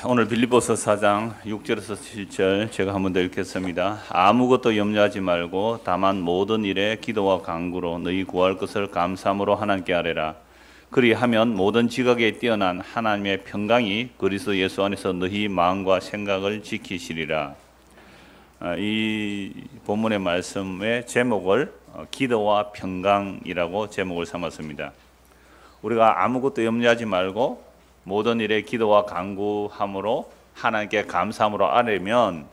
오늘 빌립보서 4장 6절에서 7절 제가 한번 더 읽겠습니다. 아무것도 염려하지 말고 다만 모든 일에 기도와 간구로 너희 구할 것을 감사함으로 하나님께 아뢰라. 그리하면 모든 지각에 뛰어난 하나님의 평강이 그리스도 예수 안에서 너희 마음과 생각을 지키시리라. 이 본문의 말씀의 제목을 기도와 평강이라고 제목을 삼았습니다. 우리가 아무것도 염려하지 말고 모든 일에 기도와 간구함으로 하나님께 감사함으로 아뢰면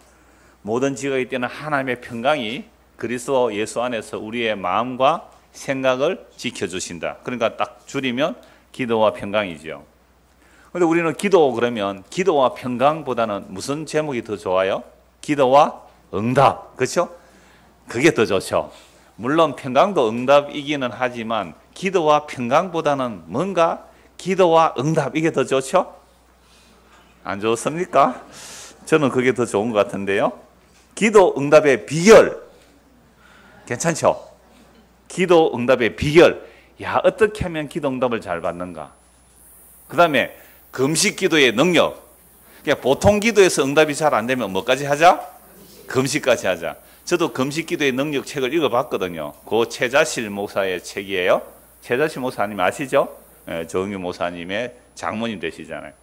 모든 지각에 뛰어난 하나님의 평강이 그리스도 예수 안에서 우리의 마음과 생각을 지켜주신다. 그러니까 딱 줄이면 기도와 평강이죠. 그런데 우리는 기도 그러면 기도와 평강보다는 무슨 제목이 더 좋아요? 기도와 응답, 그렇죠? 그게 더 좋죠. 물론 평강도 응답이기는 하지만 기도와 평강보다는 뭔가 기도와 응답, 이게 더 좋죠? 안 좋습니까? 저는 그게 더 좋은 것 같은데요. 기도 응답의 비결 괜찮죠? 기도 응답의 비결, 어떻게 하면 기도 응답을 잘 받는가? 그 다음에 금식 기도의 능력. 그러니까 보통 기도에서 응답이 잘 안 되면 뭐까지 하자? 금식까지 하자. 저도 금식 기도의 능력 책을 읽어봤거든요. 그 최자실 목사의 책이에요. 최자실 목사님 아시죠? 조은규 목사님의 장모님 되시잖아요.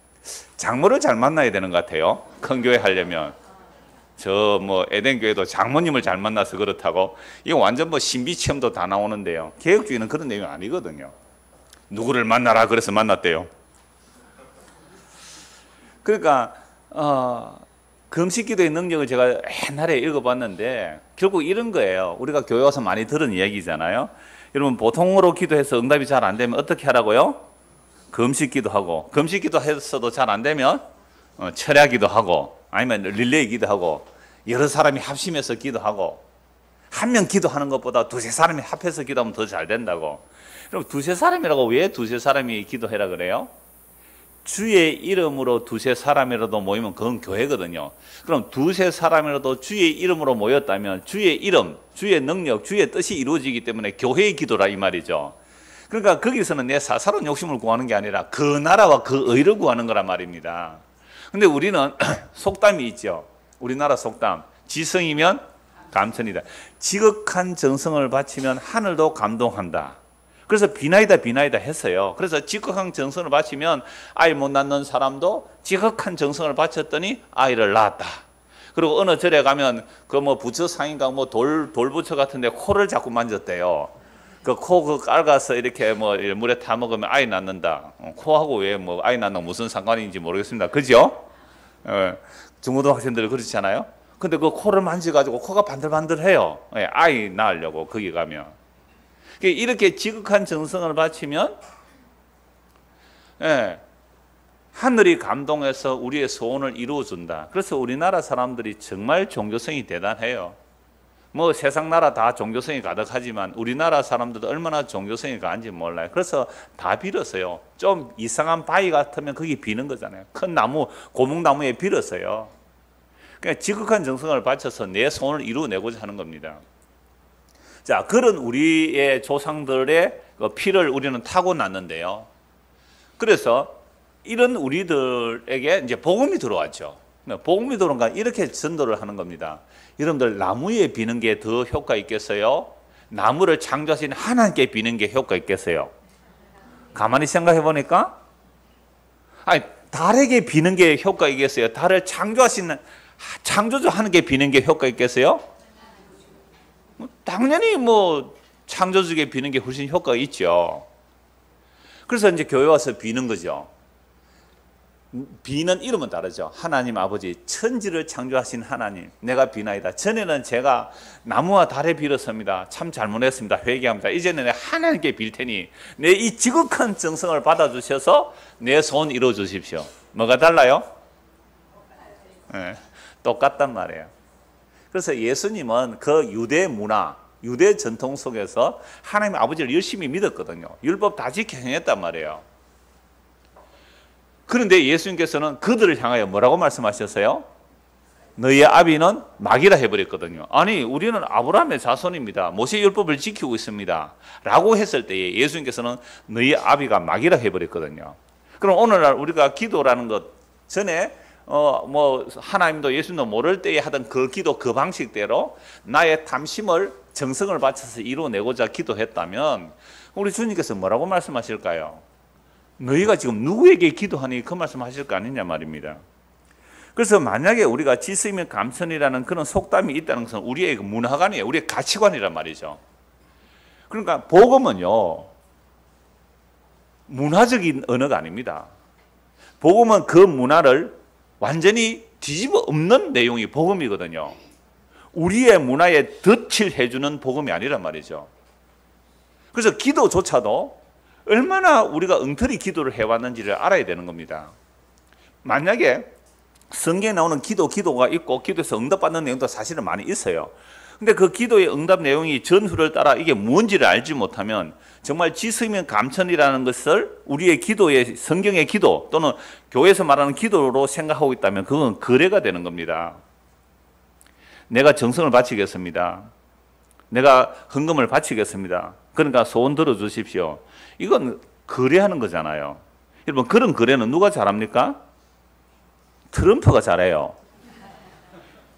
장모를 잘 만나야 되는 것 같아요. 큰 교회 하려면. 에덴교회도 장모님을 잘 만나서 그렇다고. 이거 완전 신비 체험도 다 나오는데요. 개혁주의는 그런 내용이 아니거든요. 누구를 만나라 그래서 만났대요. 그러니까 금식기도의 능력을 제가 옛날에 읽어봤는데 결국 이런 거예요. 우리가 교회 와서 많이 들은 이야기잖아요. 여러분 보통으로 기도해서 응답이 잘 안 되면 어떻게 하라고요? 금식기도 하고, 금식기도 해서도 잘 안 되면 철야기도 하고, 아니면 릴레이 기도하고, 여러 사람이 합심해서 기도하고, 한 명 기도하는 것보다 두세 사람이 합해서 기도하면 더 잘 된다고. 그럼 두세 사람이라고 왜 두세 사람이 기도해라 그래요? 주의 이름으로 두세 사람이라도 모이면 그건 교회거든요. 그럼 두세 사람이라도 주의 이름으로 모였다면 주의 이름, 주의 능력, 주의 뜻이 이루어지기 때문에 교회의 기도라 이 말이죠. 그러니까 거기서는 내 사사로운 욕심을 구하는 게 아니라 그 나라와 그 의를 구하는 거란 말입니다. 근데 우리는 속담이 있죠. 우리나라 속담. 지성이면 감천이다. 지극한 정성을 바치면 하늘도 감동한다. 그래서 비나이다 했어요. 그래서 지극한 정성을 바치면 아이 못 낳는 사람도 지극한 정성을 바쳤더니 아이를 낳았다. 그리고 어느 절에 가면 부처 상인가 돌부처 같은데 코를 자꾸 만졌대요. 그 코 깔아서 이렇게 물에 타 먹으면 아이 낳는다. 코하고 왜 아이 낳는 무슨 상관인지 모르겠습니다. 그죠? 중고등학생들 그렇잖아요. 근데 그 코를 만져가지고 코가 반들반들해요. 아이 낳으려고 거기 가면. 이렇게 지극한 정성을 바치면 하늘이 감동해서 우리의 소원을 이루어준다. 그래서 우리나라 사람들이 정말 종교성이 대단해요. 세상 나라 다 종교성이 가득하지만 우리나라 사람들도 얼마나 종교성이 강한지 몰라요. 그래서 다 빌었어요. 좀 이상한 바위 같으면 거기 비는 거잖아요. 큰 나무, 고목나무에 빌었어요. 그러니까 지극한 정성을 바쳐서 내 소원을 이루어내고자 하는 겁니다. 자, 그런 우리의 조상들의 피를 우리는 타고났는데요. 그래서 이런 우리들에게 이제 복음이 들어왔죠. 복음이 들어온가 이렇게 전도를 하는 겁니다. 여러분들 나무에 비는 게 더 효과 있겠어요? 나무를 창조하신 하나님께 비는 게 효과 있겠어요? 가만히 생각해 보니까 달에게 비는 게 효과 있겠어요? 달을 창조하신 창조주 하나님께 비는 게 효과 있겠어요? 당연히 창조주에게 비는 게 훨씬 효과가 있죠. 그래서 이제 교회 와서 비는 거죠. 비는 이름은 다르죠. 하나님 아버지, 천지를 창조하신 하나님, 내가 비나이다. 전에는 제가 나무와 달에 빌었습니다. 참 잘못했습니다. 회개합니다. 이제는 하나님께 빌 테니 내 이 지극한 정성을 받아주셔서 내 소원 이루어 주십시오. 뭐가 달라요? 똑같단 말이에요. 그래서 예수님은 그 유대 문화, 유대 전통 속에서 하나님 아버지를 열심히 믿었거든요. 율법 다 지켜 행했단 말이에요. 그런데 예수님께서는 그들을 향하여 뭐라고 말씀하셨어요? 너희의 아비는 마귀라 해버렸거든요. 아니, 우리는 아브라함의 자손입니다. 모세 율법을 지키고 있습니다. 라고 했을 때에 예수님께서는 너희의 아비가 마귀라 해버렸거든요. 그럼 오늘날 우리가 기도라는 것, 전에 하나님도 예수님도 모를 때에 하던 그 기도 그 방식대로 나의 탐심을 정성을 바쳐서 이루어내고자 기도했다면 우리 주님께서 뭐라고 말씀하실까요? 너희가 지금 누구에게 기도하니 그 말씀하실 거 아니냐 말입니다. 그래서 만약에 우리가 지스이면 감천이라는 그런 속담이 있다는 것은 우리의 문화관이에요. 우리의 가치관이란 말이죠. 그러니까 복음은요, 문화적인 언어가 아닙니다. 복음은 그 문화를 완전히 뒤집어 엎는 내용이 복음이거든요. 우리의 문화에 덧칠 해주는 복음이 아니란 말이죠. 그래서 기도조차도 얼마나 우리가 엉터리 기도를 해왔는지를 알아야 되는 겁니다. 만약에 성경에 나오는 기도가 있고 기도에서 응답받는 내용도 사실은 많이 있어요. 근데 그 기도의 응답 내용이 전후를 따라 이게 뭔지를 알지 못하면 정말 지스이면 감천이라는 것을 우리의 기도의 성경의 기도 또는 교회에서 말하는 기도로 생각하고 있다면 그건 거래가 되는 겁니다. 내가 정성을 바치겠습니다. 내가 헌금을 바치겠습니다. 그러니까 소원 들어주십시오. 이건 거래하는 거잖아요. 여러분, 그런 거래는 누가 잘합니까? 트럼프가 잘해요.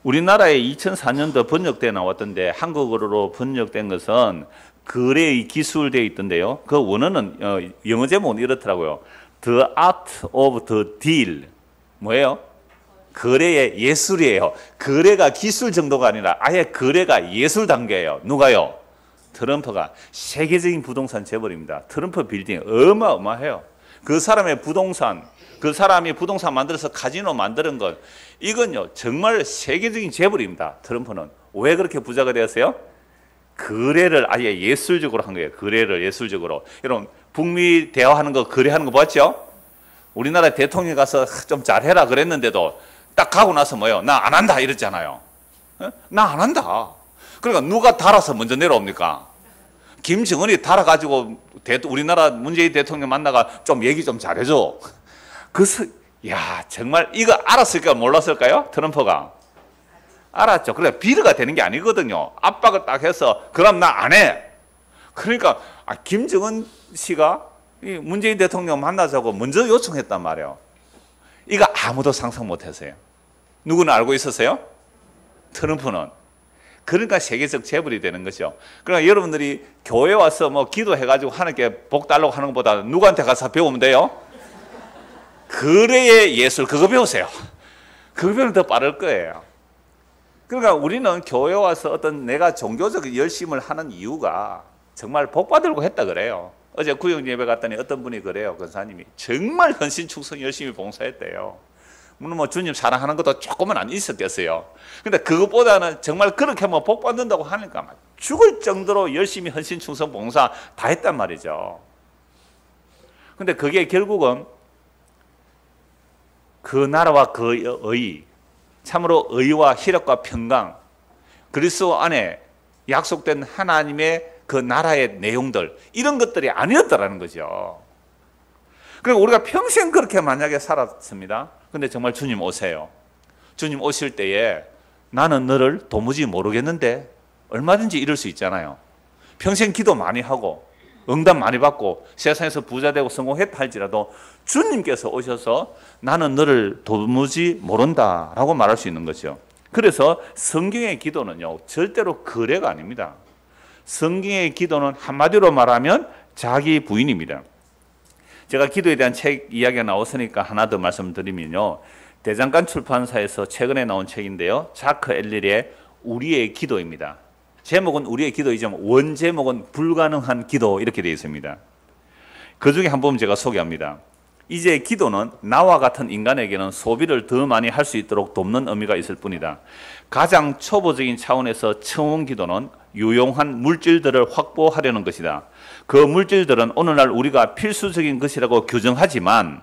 우리나라에 2004년도 번역돼 나왔던데 한국어로 번역된 것은 거래의 기술되어 있던데요. 그 원어는 영어 제목은 이렇더라고요. The Art of the Deal. 뭐예요? 거래의 예술이에요. 거래가 기술 정도가 아니라 아예 거래가 예술 단계예요. 누가요? 트럼프가. 세계적인 부동산 재벌입니다. 트럼프 빌딩 어마어마해요. 그 사람의 부동산, 그 사람이 부동산 만들어서 카지노 만드는 것, 이건요 정말 세계적인 재벌입니다. 트럼프는. 왜 그렇게 부자가 되었어요? 거래를 아예 예술적으로 한 거예요. 거래를 예술적으로. 여러분, 북미 대화하는 거, 거래하는 거 봤죠? 우리나라 대통령이 가서 좀 잘해라 그랬는데도 딱 가고 나서 뭐예요? 나 안 한다 이랬잖아요. 나 안 한다. 그러니까 누가 달아서 먼저 내려옵니까? 김정은이 달아가지고 우리나라 문재인 대통령 만나가 좀 얘기 좀 잘해줘. 그래서 야, 정말 이거 알았을까 몰랐을까요? 트럼프가 알았죠. 그래, 비르가 되는 게 아니거든요. 압박을 딱 해서 그럼 나 안 해. 그러니까 김정은 씨가 문재인 대통령 만나자고 먼저 요청했단 말이에요. 이거 아무도 상상 못했어요. 누구는 알고 있었어요? 트럼프는. 그러니까 세계적 재벌이 되는 거죠. 그러니까 여러분들이 교회 와서 뭐 기도해가지고 하나님께 복 달라고 하는 것보다 누구한테 가서 배우면 돼요? 거래의 예술, 그거 배우세요. 그거 배우면 더 빠를 거예요. 그러니까 우리는 교회 와서 어떤 내가 종교적 열심을 하는 이유가 정말 복 받으려고 했다 그래요. 어제 구역 예배 갔더니 어떤 분이 그래요. 권사님이 정말 헌신 충성 열심히 봉사했대요. 물론 뭐 주님 사랑하는 것도 조금은 안 있었겠어요. 근데 그것보다는 정말 그렇게 뭐 복 받는다고 하니까 막 죽을 정도로 열심히 헌신 충성 봉사 다 했단 말이죠. 근데 그게 결국은 그 나라와 그 의, 참으로 의와 희락과 평강, 그리스도 안에 약속된 하나님의 그 나라의 내용들, 이런 것들이 아니었다라는 거죠. 그리고 우리가 평생 그렇게 만약에 살았습니다. 근데 정말 주님 오세요. 주님 오실 때에 나는 너를 도무지 모르겠는데, 얼마든지 이럴 수 있잖아요. 평생 기도 많이 하고 응답 많이 받고 세상에서 부자 되고 성공했다 할지라도 주님께서 오셔서 나는 너를 도무지 모른다라고 말할 수 있는 거죠. 그래서 성경의 기도는요 절대로 거래가 아닙니다. 성경의 기도는 한마디로 말하면 자기 부인입니다. 제가 기도에 대한 책 이야기가 나왔으니까 하나 더 말씀드리면요, 대장간 출판사에서 최근에 나온 책인데요, 자크 엘릴의 우리의 기도입니다. 제목은 우리의 기도이지만 원 제목은 불가능한 기도, 이렇게 되어 있습니다. 그 중에 한 부분 제가 소개합니다. 이제 기도는 나와 같은 인간에게는 소비를 더 많이 할 수 있도록 돕는 의미가 있을 뿐이다. 가장 초보적인 차원에서 청원 기도는 유용한 물질들을 확보하려는 것이다. 그 물질들은 오늘날 우리가 필수적인 것이라고 규정하지만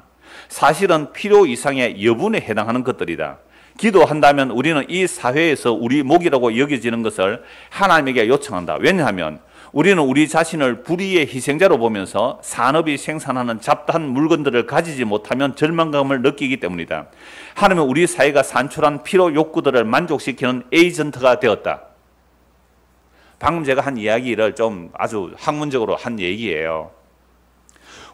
사실은 필요 이상의 여분에 해당하는 것들이다. 기도한다면 우리는 이 사회에서 우리 몫이라고 여겨지는 것을 하나님에게 요청한다. 왜냐하면 우리는 우리 자신을 불의의 희생자로 보면서 산업이 생산하는 잡다한 물건들을 가지지 못하면 절망감을 느끼기 때문이다. 하나님은 우리 사회가 산출한 필요 욕구들을 만족시키는 에이전트가 되었다. 방금 제가 한 이야기를 좀 아주 학문적으로 한 얘기예요.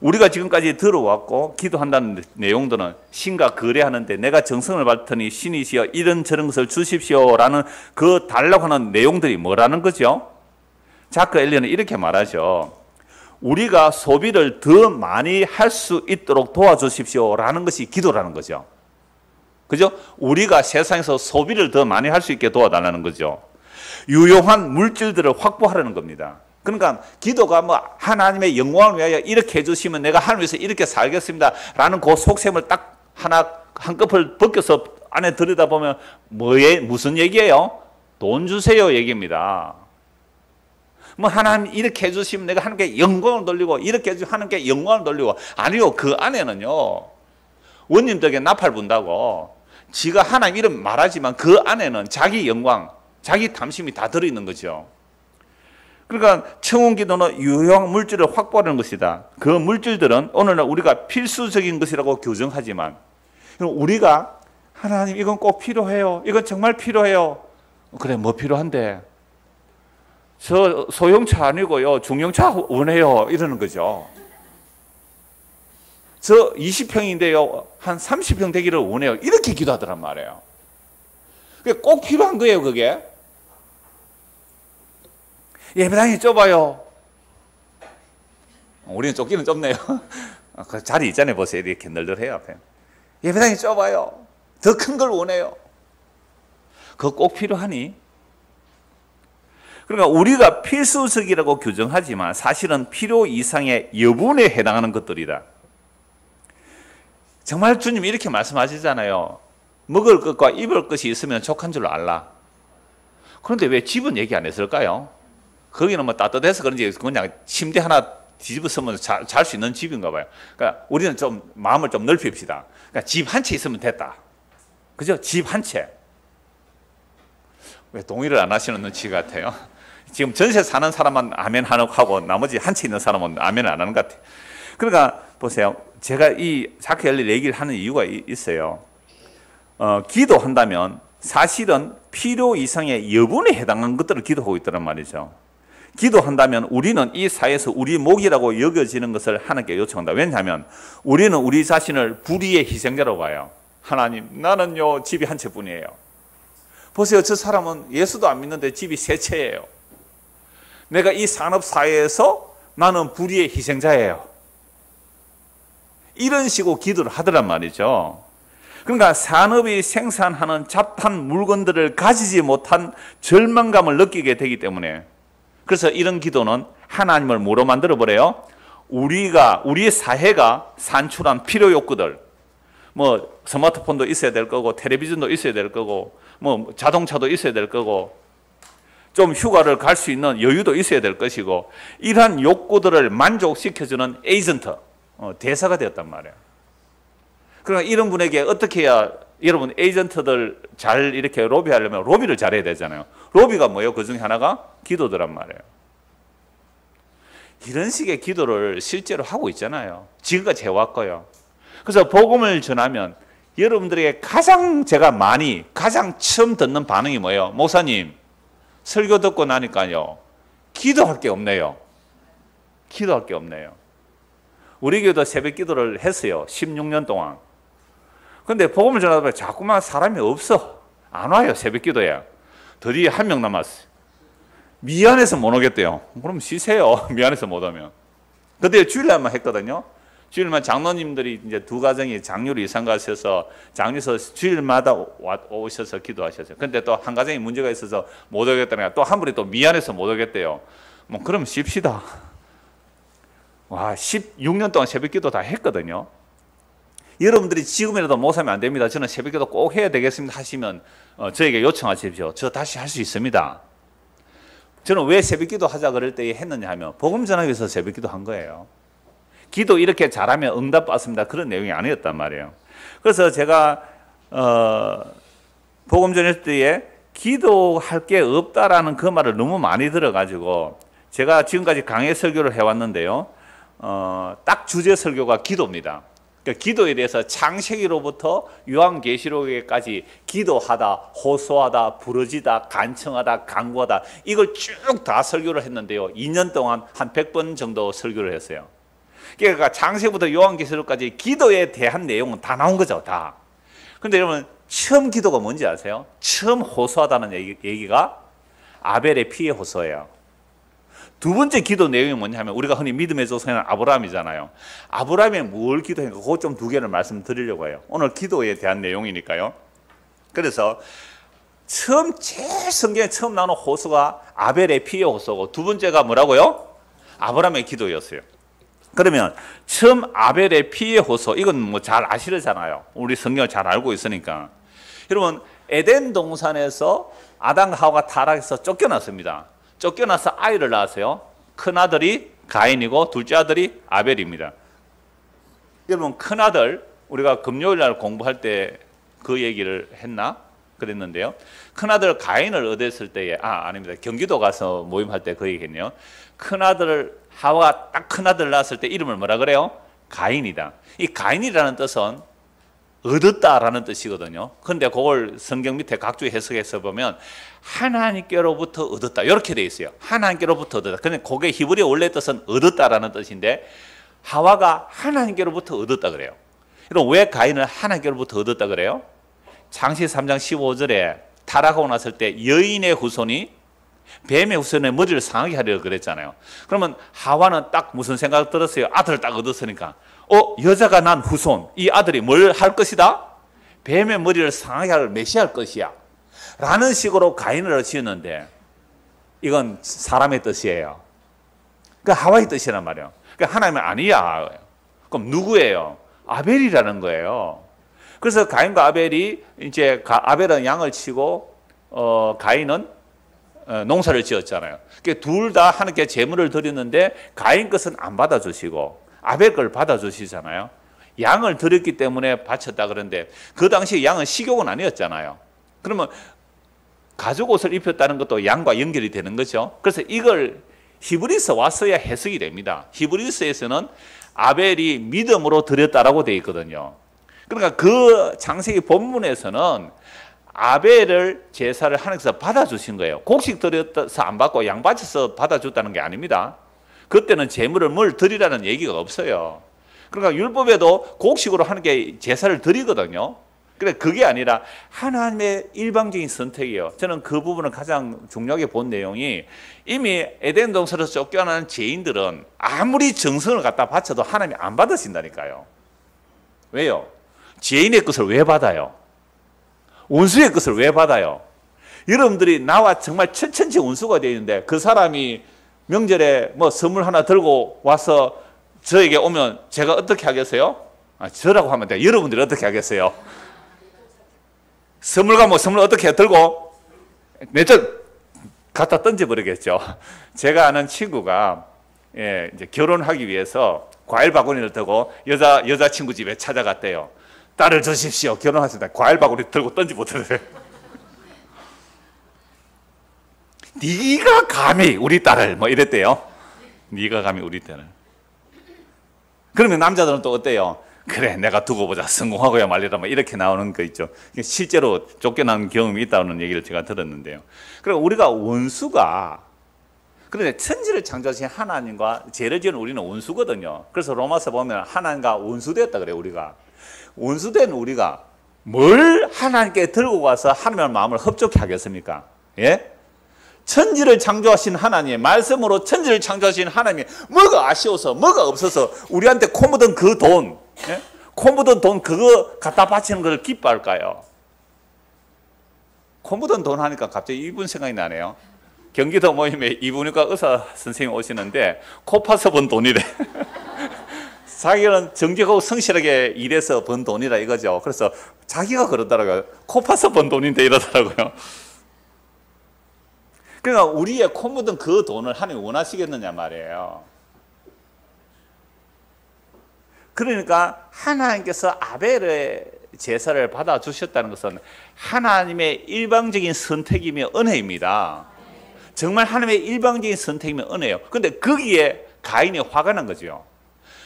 우리가 지금까지 들어왔고 기도한다는 내용들은 신과 거래하는데 내가 정성을 받더니 신이시여 이런저런 것을 주십시오라는 그 달라고 하는 내용들이 뭐라는 거죠? 자크 엘리는 이렇게 말하죠. 우리가 소비를 더 많이 할 수 있도록 도와주십시오라는 것이 기도라는 거죠. 그죠? 우리가 세상에서 소비를 더 많이 할 수 있게 도와달라는 거죠. 유용한 물질들을 확보하라는 겁니다. 그러니까 기도가 뭐 하나님의 영광을 위하여 이렇게 해주시면 내가 하나님에서 이렇게 살겠습니다 라는 그 속셈을 딱 하나 한꺼풀 벗겨서 안에 들여다보면 무슨 얘기예요? 돈 주세요 얘기입니다. 뭐 하나님 이렇게 해주시면 내가 하나님께 영광을 돌리고 이렇게 해주시면 하나님께 영광을 돌리고 아니요, 그 안에는요 원님들에게 나팔 분다고 지가 하나님 이름 말하지만 그 안에는 자기 영광, 자기 탐심이 다 들어있는 거죠. 그러니까 청혼 기도는 유용한 물질을 확보하는 것이다. 그 물질들은 오늘날 우리가 필수적인 것이라고 규정하지만 우리가 하나님 이건 꼭 필요해요. 이건 정말 필요해요. 그래 뭐 필요한데? 저 소형차 아니고요. 중형차 원해요. 이러는 거죠. 저 20평인데요. 한 30평 되기를 원해요. 이렇게 기도하더란 말이에요. 그게 꼭 필요한 거예요. 그게. 예배당이 좁아요. 우리는 좁기는 좁네요. 그 자리 있잖아요. 보세요. 이렇게 널널해요. 앞에. 예배당이 좁아요. 더 큰 걸 원해요. 그거 꼭 필요하니? 그러니까 우리가 필수적이라고 규정하지만 사실은 필요 이상의 여분에 해당하는 것들이다. 정말 주님이 이렇게 말씀하시잖아요. 먹을 것과 입을 것이 있으면 족한 줄 알라. 그런데 왜 집은 얘기 안 했을까요? 거기는 뭐 따뜻해서 그런지 그냥 침대 하나 뒤집어 쓰면 잘 수 있는 집인가 봐요. 그러니까 우리는 좀 마음을 좀 넓힙시다. 그러니까 집 한 채 있으면 됐다. 그죠? 집 한 채. 왜 동의를 안 하시는 눈치 같아요? 지금 전세 사는 사람만 아멘 하고 나머지 한 채 있는 사람은 아멘 안 하는 것 같아요. 그러니까 보세요. 제가 이 자크 엘리 얘기를 하는 이유가 있어요. 기도한다면 사실은 필요 이상의 여분에 해당하는 것들을 기도하고 있다는 말이죠. 기도한다면 우리는 이 사회에서 우리 목이라고 여겨지는 것을 하나님께 요청한다. 왜냐하면 우리는 우리 자신을 불의의 희생자로 봐요. 하나님, 나는요 집이 한 채뿐이에요. 보세요. 저 사람은 예수도 안 믿는데 집이 세 채예요. 내가 이 산업사회에서 나는 불의의 희생자예요. 이런 식으로 기도를 하더란 말이죠. 그러니까 산업이 생산하는 잡한 물건들을 가지지 못한 절망감을 느끼게 되기 때문에 그래서 이런 기도는 하나님을 뭐로 만들어 버려요? 우리 사회가 산출한 필요 욕구들, 뭐 스마트폰도 있어야 될 거고 텔레비전도 있어야 될 거고 뭐 자동차도 있어야 될 거고 좀 휴가를 갈 수 있는 여유도 있어야 될 것이고 이러한 욕구들을 만족시켜주는 에이전트, 대사가 되었단 말이에요. 그러니까 이런 분에게 어떻게 해야 여러분 에이전트들 잘 이렇게 로비하려면 로비를 잘해야 되잖아요. 로비가 뭐예요? 그 중에 하나가 기도더란 말이에요. 이런 식의 기도를 실제로 하고 있잖아요. 지금까지 해왔고요. 그래서 복음을 전하면 여러분들에게 가장 처음 듣는 반응이 뭐예요? 목사님, 설교 듣고 나니까요. 기도할 게 없네요. 기도할 게 없네요. 우리 교회도 새벽 기도를 했어요. 16년 동안. 근데 복음을 전하다 보니 자꾸만 사람이 없어. 안 와요. 새벽 기도에. 드디어 한 명 남았어요. 미안해서 못 오겠대요. 그럼 쉬세요. 미안해서 못 오면. 그때 주일날만 했거든요. 주일만 장로님들이 이제 두 가정이 장로로 이상 가셔서 장로에서 주일마다 오셔서 기도하셨어요. 근데 또 한 가정이 문제가 있어서 못 오겠다니까 또 한 분이 또 미안해서 못 오겠대요. 뭐 그럼 쉽시다. 와, 16년 동안 새벽 기도 다 했거든요. 여러분들이 지금이라도 못 하면 안 됩니다. 저는 새벽 기도 꼭 해야 되겠습니다 하시면 저에게 요청하십시오. 저 다시 할 수 있습니다. 저는 왜 새벽 기도 하자 그럴 때 했느냐 하면 복음 전하기 위해서 새벽 기도 한 거예요. 기도 이렇게 잘하면 응답 받습니다. 그런 내용이 아니었단 말이에요. 그래서 제가 복음 전할 때에 기도할 게 없다라는 그 말을 너무 많이 들어가지고 제가 지금까지 강해 설교를 해왔는데요. 딱 주제 설교가 기도입니다. 그러니까 기도에 대해서 창세기로부터 요한계시록에까지 기도하다, 호소하다, 부르짖다, 간청하다, 간구하다 이걸 쭉 다 설교를 했는데요. 2년 동안 한 100번 정도 설교를 했어요. 그러니까 창세부터 요한계시록까지 기도에 대한 내용은 다 나온 거죠, 다. 그런데 여러분 처음 기도가 뭔지 아세요? 처음 호소하다는 얘기가 아벨의 피의 호소예요. 두 번째 기도 내용이 뭐냐면 우리가 흔히 믿음의 조상인 아브라함이잖아요. 아브라함이 뭘 기도했는가 그거 좀 두 개를 말씀드리려고 해요. 오늘 기도에 대한 내용이니까요. 그래서 제일 성경에 처음 나오는 호소가 아벨의 피의 호소고 두 번째가 뭐라고요? 아브라함의 기도였어요. 그러면 처음 아벨의 피의 호소, 이건 뭐 잘 아시잖아요. 우리 성경을 잘 알고 있으니까. 여러분 에덴 동산에서 아담과 하와가 타락해서 쫓겨났습니다. 쫓겨나서 아이를 낳았어요. 큰 아들이 가인이고 둘째 아들이 아벨입니다. 여러분 큰 아들, 우리가 금요일 날 공부할 때 그 얘기를 했나? 그랬는데요. 큰 아들 가인을 얻었을 때에 아닙니다. 경기도 가서 모임할 때 그 얘기했네요. 큰 아들 하와가 딱 큰 아들 낳았을 때 이름을 뭐라 그래요? 가인이다. 이 가인이라는 뜻은 얻었다라는 뜻이거든요. 그런데 그걸 성경 밑에 각주의 해석에서 보면 하나님께로부터 얻었다 이렇게 돼 있어요. 하나님께로부터 얻었다. 근데 그게 히브리 원래 뜻은 얻었다라는 뜻인데 하와가 하나님께로부터 얻었다 그래요. 그럼 왜 가인을 하나님께로부터 얻었다 그래요? 창세기 3장 15절에 타락하고 났을 때 여인의 후손이 뱀의 후손의 머리를 상하게 하려고 그랬잖아요. 그러면 하와는 딱 무슨 생각 들었어요? 아들을 딱 얻었으니까 여자가 난 후손, 이 아들이 뭘 할 것이다? 뱀의 머리를 상하게 할 메시할 것이야 라는 식으로 가인을 지었는데 이건 사람의 뜻이에요. 그러니까 하와의 뜻이란 말이에요. 그러니까 하나님은 아니야. 그럼 누구예요? 아벨이라는 거예요. 그래서 가인과 아벨이 이제 아벨은 양을 치고 가인은 농사를 지었잖아요. 그러니까 둘 다 하나님께 제물을 드렸는데 가인 것은 안 받아주시고 아벨 걸 받아주시잖아요. 양을 드렸기 때문에 바쳤다 그러는데 그 당시에 양은 식욕은 아니었잖아요. 그러면 가죽 옷을 입혔다는 것도 양과 연결이 되는 거죠. 그래서 이걸 히브리서 와서야 해석이 됩니다. 히브리서에서는 아벨이 믿음으로 드렸다라고 되어 있거든요. 그러니까 그 창세기 본문에서는 아벨을 제사를 하나님께서 받아주신 거예요. 곡식 드려서 안 받고 양 바쳐서 받아줬다는 게 아닙니다. 그때는 제물을 뭘 드리라는 얘기가 없어요. 그러니까 율법에도 곡식으로 하나님께 제사를 드리거든요. 그래 그게 아니라 하나님의 일방적인 선택이에요. 저는 그 부분을 가장 중요하게 본 내용이 이미 에덴 동산에서 쫓겨난 죄인들은 아무리 정성을 갖다 바쳐도 하나님이 안 받으신다니까요. 왜요? 죄인의 것을 왜 받아요? 원수의 것을 왜 받아요? 여러분들이 나와 정말 천천지 원수가 되어 있는데 그 사람이 명절에 뭐 선물 하나 들고 와서 저에게 오면 제가 어떻게 하겠어요? 저라고 하면 돼요. 여러분들이 어떻게 하겠어요? 선물과 뭐 선물 어떻게 들고 내저 갖다 던져버리겠죠. 제가 아는 친구가 이제 결혼하기 위해서 과일 바구니를 들고 여자친구 집에 찾아갔대요. 딸을 주십시오. 결혼하셨다. 과일 바구니 들고 던지보더래요. 네가 감히 우리 딸을 뭐 이랬대요. 네가 감히 우리 딸을. 그러면 남자들은 또 어때요? 그래 내가 두고 보자 성공하고야 말리라 뭐 이렇게 나오는 거 있죠. 실제로 쫓겨난 경험이 있다는 얘기를 제가 들었는데요. 그리고 우리가 원수가 그런데 천지를 창조하신 하나님과 죄를 지은 우리는 원수거든요. 그래서 로마서 보면 하나님과 원수되었다 그래요. 우리가 원수된 우리가 뭘 하나님께 들고 가서 하나님의 마음을 흡족해 하겠습니까? 예? 천지를 창조하신 하나님, 말씀으로 천지를 창조하신 하나님이 뭐가 아쉬워서 뭐가 없어서 우리한테 코 묻은 그 돈, 예? 코 묻은 돈 그거 갖다 바치는 걸 기뻐할까요? 코 묻은 돈 하니까 갑자기 이분 생각이 나네요. 경기도 모임에 이분이과 의사 선생님 오시는데 코 파서 번 돈이래. 자기는 정직하고 성실하게 일해서 번 돈이라 이거죠. 그래서 자기가 그러더라고요. 코 파서 번 돈인데 이러더라고요. 그러니까 우리의 코 묻은 그 돈을 하나님이 원하시겠느냐 말이에요. 그러니까 하나님께서 아벨의 제사를 받아주셨다는 것은 하나님의 일방적인 선택이며 은혜입니다. 정말 하나님의 일방적인 선택이며 은혜예요. 그런데 거기에 가인이 화가 난 거죠.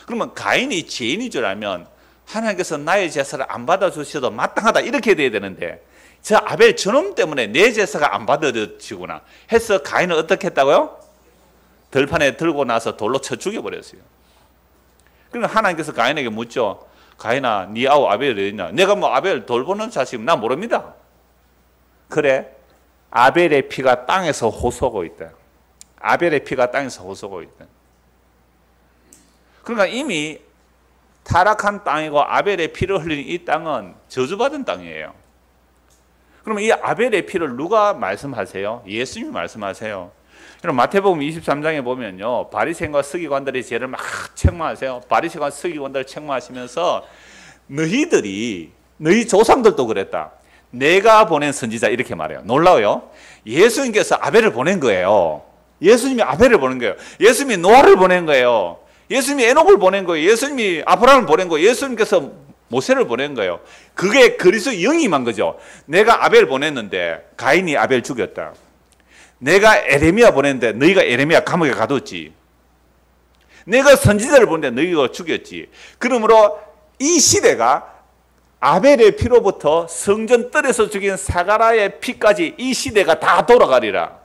그러면 가인이 죄인인 줄 알면 하나님께서 나의 제사를 안 받아주셔도 마땅하다 이렇게 돼야 되는데 저 아벨 저놈 때문에 내 제사가 안 받아지구나 해서 가인은 어떻게 했다고요? 들판에 들고 나서 돌로 쳐 죽여버렸어요. 그러니까 하나님께서 가인에게 묻죠. 가인아, 네 아우 아벨이 어디 있냐? 내가 뭐 아벨 돌보는 자식 나 모릅니다. 그래, 아벨의 피가 땅에서 호소하고 있다. 아벨의 피가 땅에서 호소하고 있다. 그러니까 이미 타락한 땅이고 아벨의 피를 흘린 이 땅은 저주받은 땅이에요. 그러면 이 아벨의 피를 누가 말씀하세요? 예수님이 말씀하세요. 그럼 마태복음 23장에 보면요, 바리새인과 서기관들의 죄를 막 책망하세요. 바리새인과 서기관들을 책망하시면서 너희 조상들도 그랬다. 내가 보낸 선지자 이렇게 말해요. 놀라워요. 예수님께서 아벨을 보낸 거예요. 예수님이 아벨을 보낸 거예요. 예수님이 노아를 보낸 거예요. 예수님이 에녹을 보낸 거예요. 예수님이 아브라함을 보낸 거예요. 예수님께서 모세를 보낸 거예요. 그게 그리스도의 영이 임한 거죠. 내가 아벨 보냈는데 가인이 아벨 죽였다. 내가 에레미야 보냈는데 너희가 에레미야 감옥에 가뒀지. 내가 선지자를 보냈는데 너희가 죽였지. 그러므로 이 시대가 아벨의 피로부터 성전 뜰에서 죽인 사가라의 피까지 이 시대가 다 돌아가리라.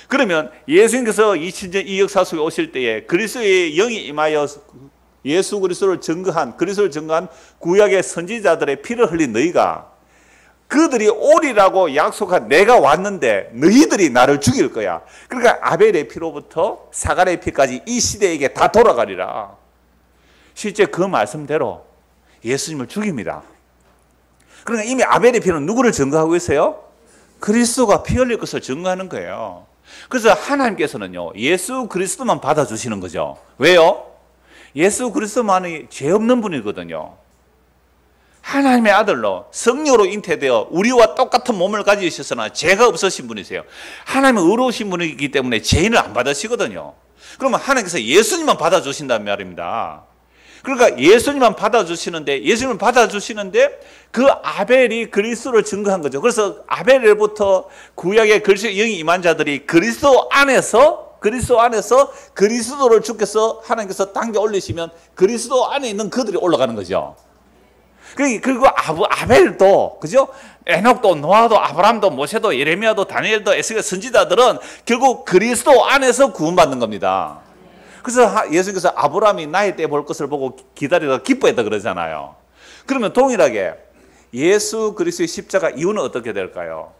그러면 예수님께서 2000년 이 역사 속에 오실 때에 그리스도의 영이 임하여 그리스도를 증거한 구약의 선지자들의 피를 흘린 너희가 그들이 오리라고 약속한 내가 왔는데 너희들이 나를 죽일 거야. 그러니까 아벨의 피로부터 사가랴의 피까지 이 시대에게 다 돌아가리라. 실제 그 말씀대로 예수님을 죽입니다. 그러니까 이미 아벨의 피는 누구를 증거하고 있어요? 그리스도가 피 흘릴 것을 증거하는 거예요. 그래서 하나님께서는요, 예수 그리스도만 받아주시는 거죠. 왜요? 예수 그리스도만이 죄 없는 분이거든요. 하나님의 아들로 성령으로 잉태되어 우리와 똑같은 몸을 가지셨으나 죄가 없으신 분이세요. 하나님은 의로우신 분이기 때문에 죄인을 안 받으시거든요. 그러면 하나님께서 예수님만 받아주신다는 말입니다. 그러니까 예수님만 받아주시는데 그 아벨이 그리스도를 증거한 거죠. 그래서 아벨로부터 구약의 그리스도의 영이 임한 자들이 그리스도 안에서 그리스도를 주께서 하나님께서 당겨 올리시면 그리스도 안에 있는 그들이 올라가는 거죠. 그리고 아벨도, 그죠? 에녹도, 노아도, 아브라함도, 모세도, 예레미야도, 다니엘도, 에스겔 선지자들은 결국 그리스도 안에서 구원받는 겁니다. 그래서 예수님께서 아브라함이 나의 때 볼 것을 보고 기다리다가 기뻐했다 그러잖아요. 그러면 동일하게 예수 그리스도의 십자가 이유는 어떻게 될까요?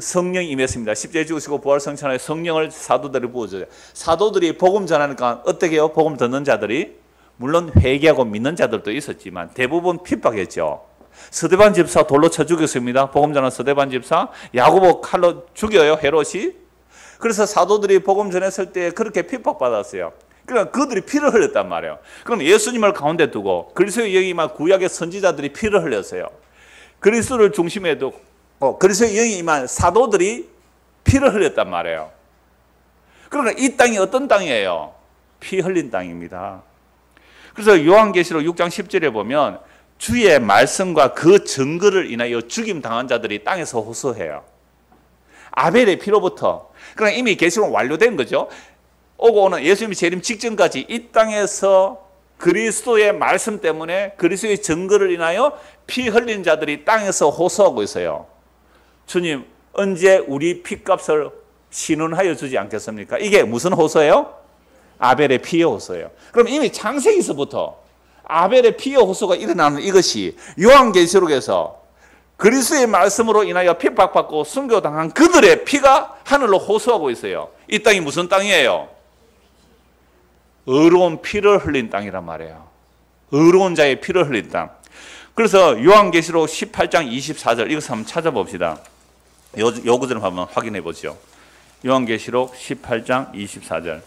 성령이 임했습니다. 십자가에 죽으시고 부활 성천하에 성령을 사도들이 부어줘요. 사도들이 복음 전하니까 어떻게 해요? 복음 듣는 자들이 물론 회개하고 믿는 자들도 있었지만 대부분 핍박했죠. 스데반 집사 돌로 쳐 죽였습니다. 복음 전하는 스데반 집사. 야고보 칼로 죽여요, 헤롯이. 그래서 사도들이 복음 전했을 때 그렇게 핍박받았어요. 그러니까 그들이 피를 흘렸단 말이에요. 그럼 예수님을 가운데 두고 그리스도의 영이 임한 구약의 선지자들이 피를 흘렸어요. 그리스도를 중심에 두고 그리스도의 영이 임한 사도들이 피를 흘렸단 말이에요. 그러니까 이 땅이 어떤 땅이에요? 피 흘린 땅입니다. 그래서 요한계시록 6장 10절에 보면 주의 말씀과 그 증거를 인하여 죽임 당한 자들이 땅에서 호소해요. 아벨의 피로부터. 그러니까 이미 계시록은 완료된 거죠. 오고 오는 예수님이 재림 직전까지 이 땅에서 그리스도의 말씀 때문에 그리스도의 증거를 인하여 피 흘린 자들이 땅에서 호소하고 있어요. 주님, 언제 우리 피값을 신원하여 주지 않겠습니까? 이게 무슨 호소예요? 아벨의 피의 호소예요. 그럼 이미 창세기서부터 아벨의 피의 호소가 일어나는 이것이 요한계시록에서 그리스도의 말씀으로 인하여 핍박받고 순교당한 그들의 피가 하늘로 호소하고 있어요. 이 땅이 무슨 땅이에요? 의로운 피를 흘린 땅이란 말이에요. 의로운 자의 피를 흘린 땅. 그래서 요한계시록 18장 24절 이것을 한번 찾아봅시다. 요 구절을 한번 확인해 보죠. 요한계시록 18장 24절.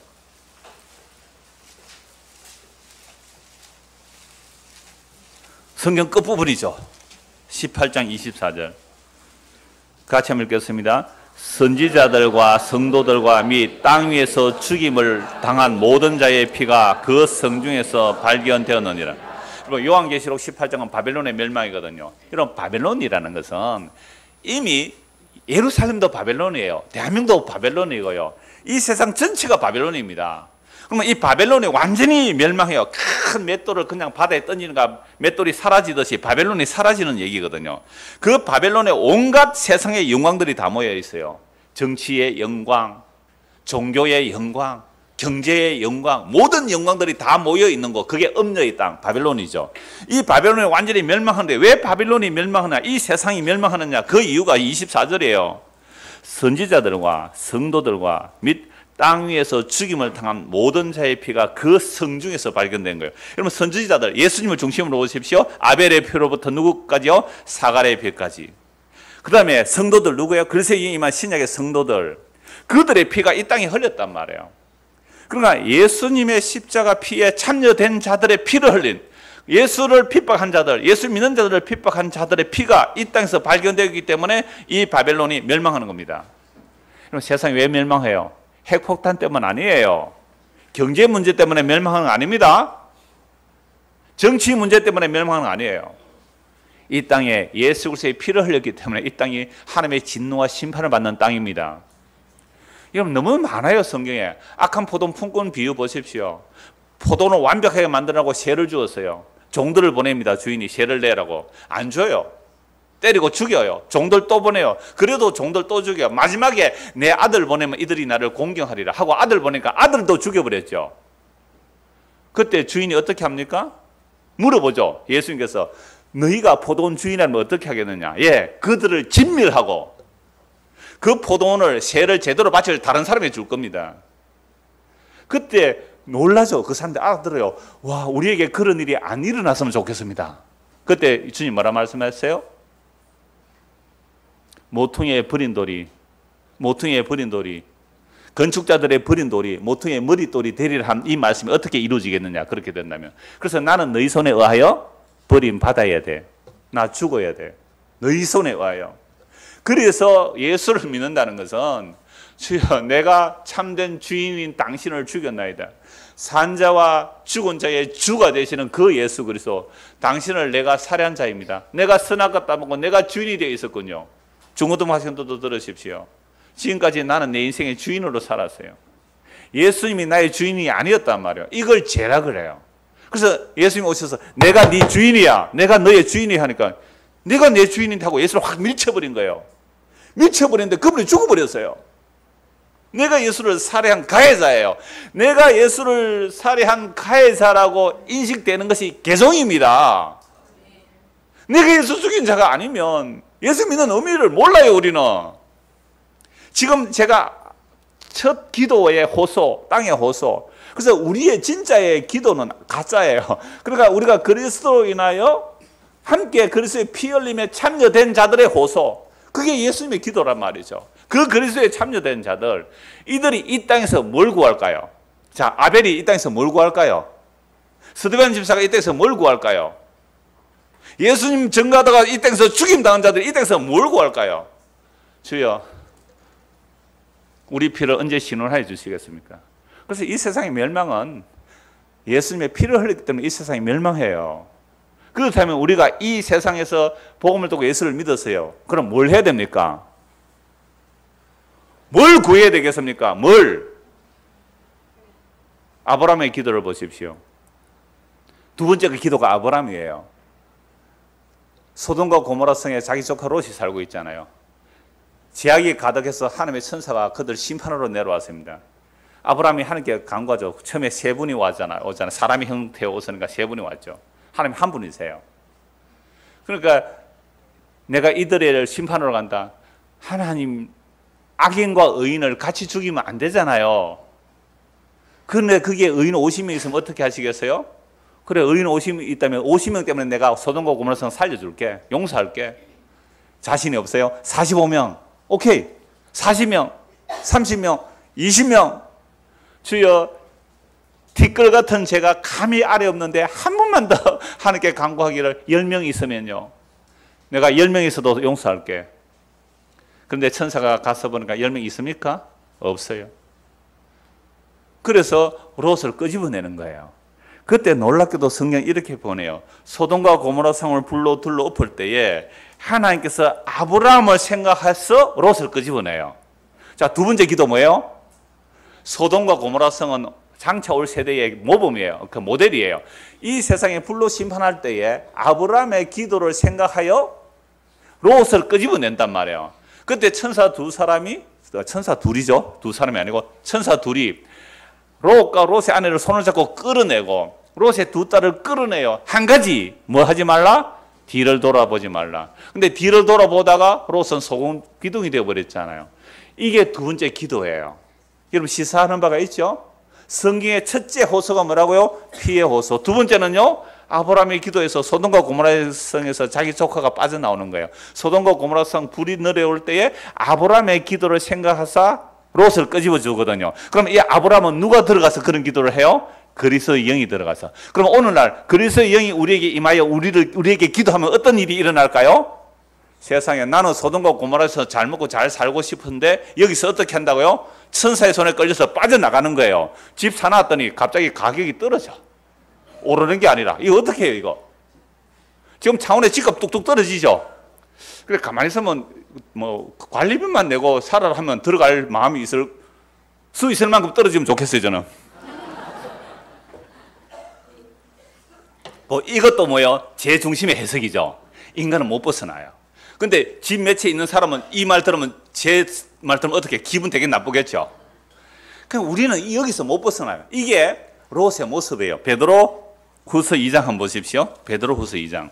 성경 끝부분이죠. 18장 24절. 같이 한번 읽겠습니다. 선지자들과 성도들과 및 땅 위에서 죽임을 당한 모든 자의 피가 그 성중에서 발견되었느니라. 요한계시록 18장은 바벨론의 멸망이거든요. 이런 바벨론이라는 것은 이미 예루살렘도 바벨론이에요. 대한민국도 바벨론이고요. 이 세상 전체가 바벨론입니다. 그러면 이 바벨론이 완전히 멸망해요. 큰 맷돌을 그냥 바다에 던지는가 맷돌이 사라지듯이 바벨론이 사라지는 얘기거든요. 그 바벨론에 온갖 세상의 영광들이 다 모여 있어요. 정치의 영광, 종교의 영광, 경제의 영광, 모든 영광들이 다 모여 있는 곳, 그게 음녀의 땅, 바벨론이죠. 이 바벨론이 완전히 멸망하는데 왜 바벨론이 멸망하냐, 이 세상이 멸망하느냐, 그 이유가 24절이에요. 선지자들과 성도들과 및 땅 위에서 죽임을 당한 모든 자의 피가 그 성 중에서 발견된 거예요. 여러분, 선지자들, 예수님을 중심으로 보십시오. 아벨의 피로부터 누구까지요? 사갈의 피까지. 그 다음에 성도들 누구예요? 그리스도에 임한 신약의 성도들, 그들의 피가 이 땅에 흘렸단 말이에요. 그러나 예수님의 십자가 피에 참여된 자들의 피를 흘린, 예수를 핍박한 자들, 예수 믿는 자들을 핍박한 자들의 피가 이 땅에서 발견되기 때문에 이 바벨론이 멸망하는 겁니다. 그럼 세상이 왜 멸망해요? 핵폭탄 때문 아니에요. 경제 문제 때문에 멸망하는 거 아닙니다. 정치 문제 때문에 멸망하는 거 아니에요. 이 땅에 예수 그리스도의 피를 흘렸기 때문에 이 땅이 하나님의 진노와 심판을 받는 땅입니다. 여러분, 너무 많아요. 성경에. 악한 포도는 품꾼 비유 보십시오. 포도는 완벽하게 만들라고 새를 주었어요. 종들을 보냅니다. 주인이 새를 내라고. 안 줘요. 때리고 죽여요. 종들 또 보내요. 그래도 종들 또 죽여요. 마지막에 내 아들 보내면 이들이 나를 공경하리라 하고 아들 보니까 아들도 죽여버렸죠. 그때 주인이 어떻게 합니까? 물어보죠. 예수님께서 너희가 포도원 주인이라면 어떻게 하겠느냐. 예, 그들을 진멸하고 그 포도원을 새를 제대로 바칠 다른 사람이 줄 겁니다. 그때 놀라죠. 그 사람들 알아들어요. 와, 우리에게 그런 일이 안 일어났으면 좋겠습니다. 그때 주님 뭐라 말씀하셨어요? 모퉁이에 버린 돌이, 모퉁이에 버린 돌이, 건축자들의 버린 돌이 모퉁이의 머릿돌이 되리라 한 이 말씀이 어떻게 이루어지겠느냐. 그렇게 된다면. 그래서 나는 너희 손에 의하여 버림받아야 돼. 나 죽어야 돼. 너희 손에 의하여. 그래서 예수를 믿는다는 것은 주여, 내가 참된 주인인 당신을 죽였나이다. 산자와 죽은 자의 주가 되시는 그 예수 그리스도, 당신을 내가 살해한 자입니다. 내가 선악과 따먹고 내가 주인이 되어 있었군요. 중고등학생들도 들으십시오. 지금까지 나는 내 인생의 주인으로 살았어요. 예수님이 나의 주인이 아니었단 말이에요. 이걸 죄라 해요. 그래서 예수님이 오셔서 내가 네 주인이야, 내가 너의 주인이야 하니까 내가 내 주인인데 하고 예수를 확 밀쳐버린 거예요. 밀쳐버렸는데 그분이 죽어버렸어요. 내가 예수를 살해한 가해자예요. 내가 예수를 살해한 가해자라고 인식되는 것이 개송입니다. 내가 예수 죽인 자가 아니면 예수 믿는 의미를 몰라요. 우리는. 지금 제가 첫 기도의 호소, 땅의 호소. 그래서 우리의 진짜의 기도는 가짜예요. 그러니까 우리가 그리스도로 인하여 함께 그리스도의 피 흘림에 참여된 자들의 호소, 그게 예수님의 기도란 말이죠. 그 그리스도에 참여된 자들, 이들이 이 땅에서 뭘 구할까요? 자, 아벨이 이 땅에서 뭘 구할까요? 스데반 집사가 이 땅에서 뭘 구할까요? 예수님 전가하다가 이 땅에서 죽임당한 자들이 이 땅에서 뭘 구할까요? 주여, 우리 피를 언제 신원하여 주시겠습니까? 그래서 이 세상의 멸망은 예수님의 피를 흘렸기 때문에 이 세상이 멸망해요. 그렇다면 우리가 이 세상에서 복음을 듣고 예수를 믿었어요. 그럼 뭘 해야 됩니까? 뭘 구해야 되겠습니까? 뭘? 아브라함의 기도를 보십시오. 두 번째 그 기도가 아브라함이에요. 소돔과 고모라 성에 자기 조카 롯이 살고 있잖아요. 죄악이 가득해서 하나님의 천사가 그들 심판으로 내려왔습니다. 아브라함이 하나님께 간구하죠. 처음에 세 분이 오잖아요. 사람의 형태에 오서니까 세 분이 왔죠. 하나님 한 분이세요. 그러니까 내가 이들을 심판으로 간다. 하나님, 악인과 의인을 같이 죽이면 안 되잖아요. 그런데 그게 의인 50명 있으면 어떻게 하시겠어요? 그래, 의인 50명 있다면 50명 때문에 내가 소돔과 고모라 성 살려줄게. 용서할게. 자신이 없어요? 45명. 오케이. 40명, 30명, 20명. 주여, 티끌 같은 죄가 감히 아래 없는데 한 번만 더 하나님께 간구하기를 10명이 있으면요, 내가 10명 있어도 용서할게. 그런데 천사가 가서 보니까 10명 있습니까? 없어요. 그래서 롯을 끄집어내는 거예요. 그때 놀랍게도 성경이 이렇게 보내요. 소돔과 고모라 성을 불로 둘러 엎을 때에 하나님께서 아브라함을 생각해서 롯을 끄집어내요. 자, 두 번째 기도 뭐예요? 소돔과 고모라 성은 장차 올 세대의 모범이에요. 그 모델이에요. 이 세상에 불로 심판할 때에 아브라함의 기도를 생각하여 롯을 끄집어낸단 말이에요. 그때 천사 두 사람이, 천사 둘이죠. 두 사람이 아니고 천사 둘이 롯과 롯의 아내를 손을 잡고 끌어내고 롯의 두 딸을 끌어내요. 한 가지 뭐 하지 말라? 뒤를 돌아보지 말라. 근데 뒤를 돌아보다가 롯은 소금 기둥이 되어버렸잖아요. 이게 두 번째 기도예요. 여러분 시사하는 바가 있죠? 성경의 첫째 호소가 뭐라고요? 피의 호소. 두 번째는요, 아브라함의 기도에서 소돔과 고모라 성에서 자기 조카가 빠져나오는 거예요. 소돔과 고모라 성 불이 내려올 때에 아브라함의 기도를 생각하사 롯을 끄집어 주거든요. 그럼 이 아브라함은 누가 들어가서 그런 기도를 해요? 그리스도의 영이 들어가서. 그럼 오늘날 그리스도의 영이 우리에게 임하여 우리에게 기도하면 어떤 일이 일어날까요? 세상에 나는 소돔과 고모라에서 잘 먹고 잘 살고 싶은데 여기서 어떻게 한다고요? 천사의 손에 끌려서 빠져나가는 거예요. 집 사놨더니 갑자기 가격이 떨어져. 오르는 게 아니라. 이거 어떻게 해요, 이거? 지금 창원에 집값 뚝뚝 떨어지죠? 그래, 가만히 있으면 뭐 관리비만 내고 살아라 하면 들어갈 마음이 있을 만큼 떨어지면 좋겠어요, 저는. 이것도 뭐예요? 제 중심의 해석이죠. 인간은 못 벗어나요. 근데 집 매체에 있는 사람은 이 말 들으면 제 말 들으면 어떻게 기분 되게 나쁘겠죠. 그럼 우리는 여기서 못 벗어나요. 이게 롯의 모습이에요. 베드로 후서 2장 한번 보십시오. 베드로 후서 2장.